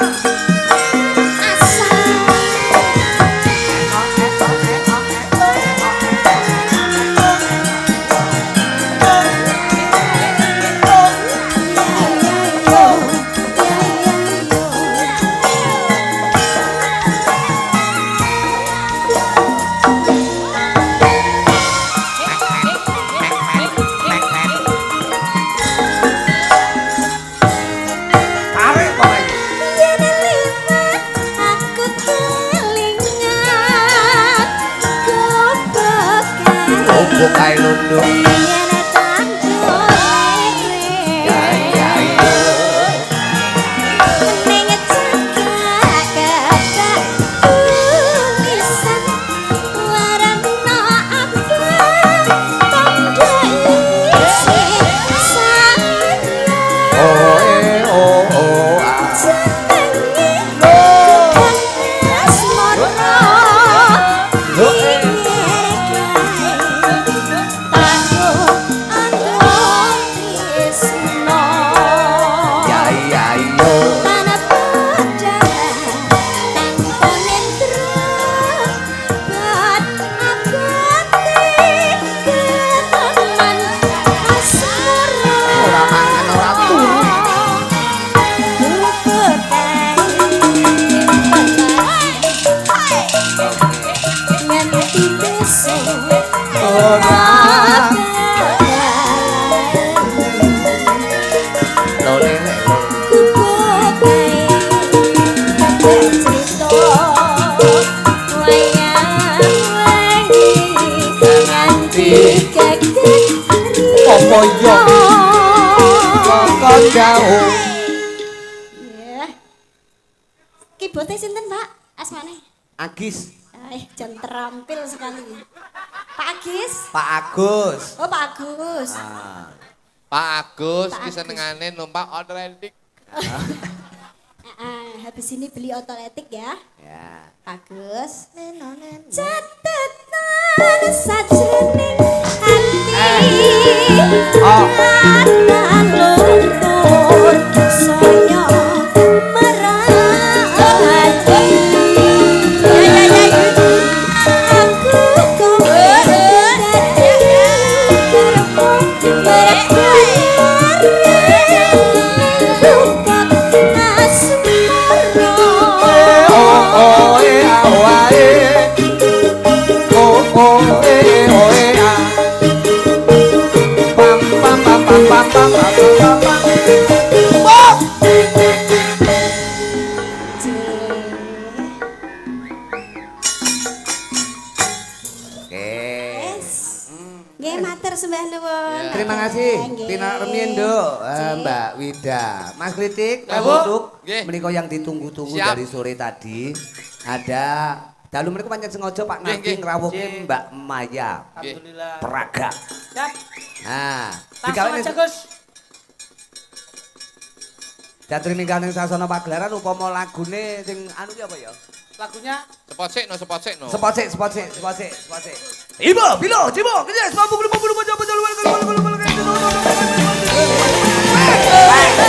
kae lundung apa yo kok jauh Kibote sinten, Pak? Asmane? Agis Jan terampil sekali. Pak Agis? Pak Agus Oh, Pak Agus. Pak Agus Pak ki Agus. senengane numpak otomatik. Habis ini beli otoletik ya. ya Agus. Catetan sajroning ati. Ana luntur saya merati. Aku Nggih matur sembah nuwun. Terima kasih Nggih. Tina Remiendo, Mbak Wida. Mas Kritik, Mas Bu. Uduk, Nggih. menika yang ditunggu-tunggu Siap. dari sore tadi. Ada dalu mriku pancen sengaja Pak Nggih, Nardi nggih. ngrawuhke Nggih. Mbak Maya Alhamdulillah. Praga. Siap. Nah, Langsung aja, Gus. Jatri ninggal ning sasana pagelaran upama lagune sing anu ki apa ya? Lagunya Sepot sik no. Sepot sik. Ibu, bilo, cibo, kejes, mampu belum baca baca luar.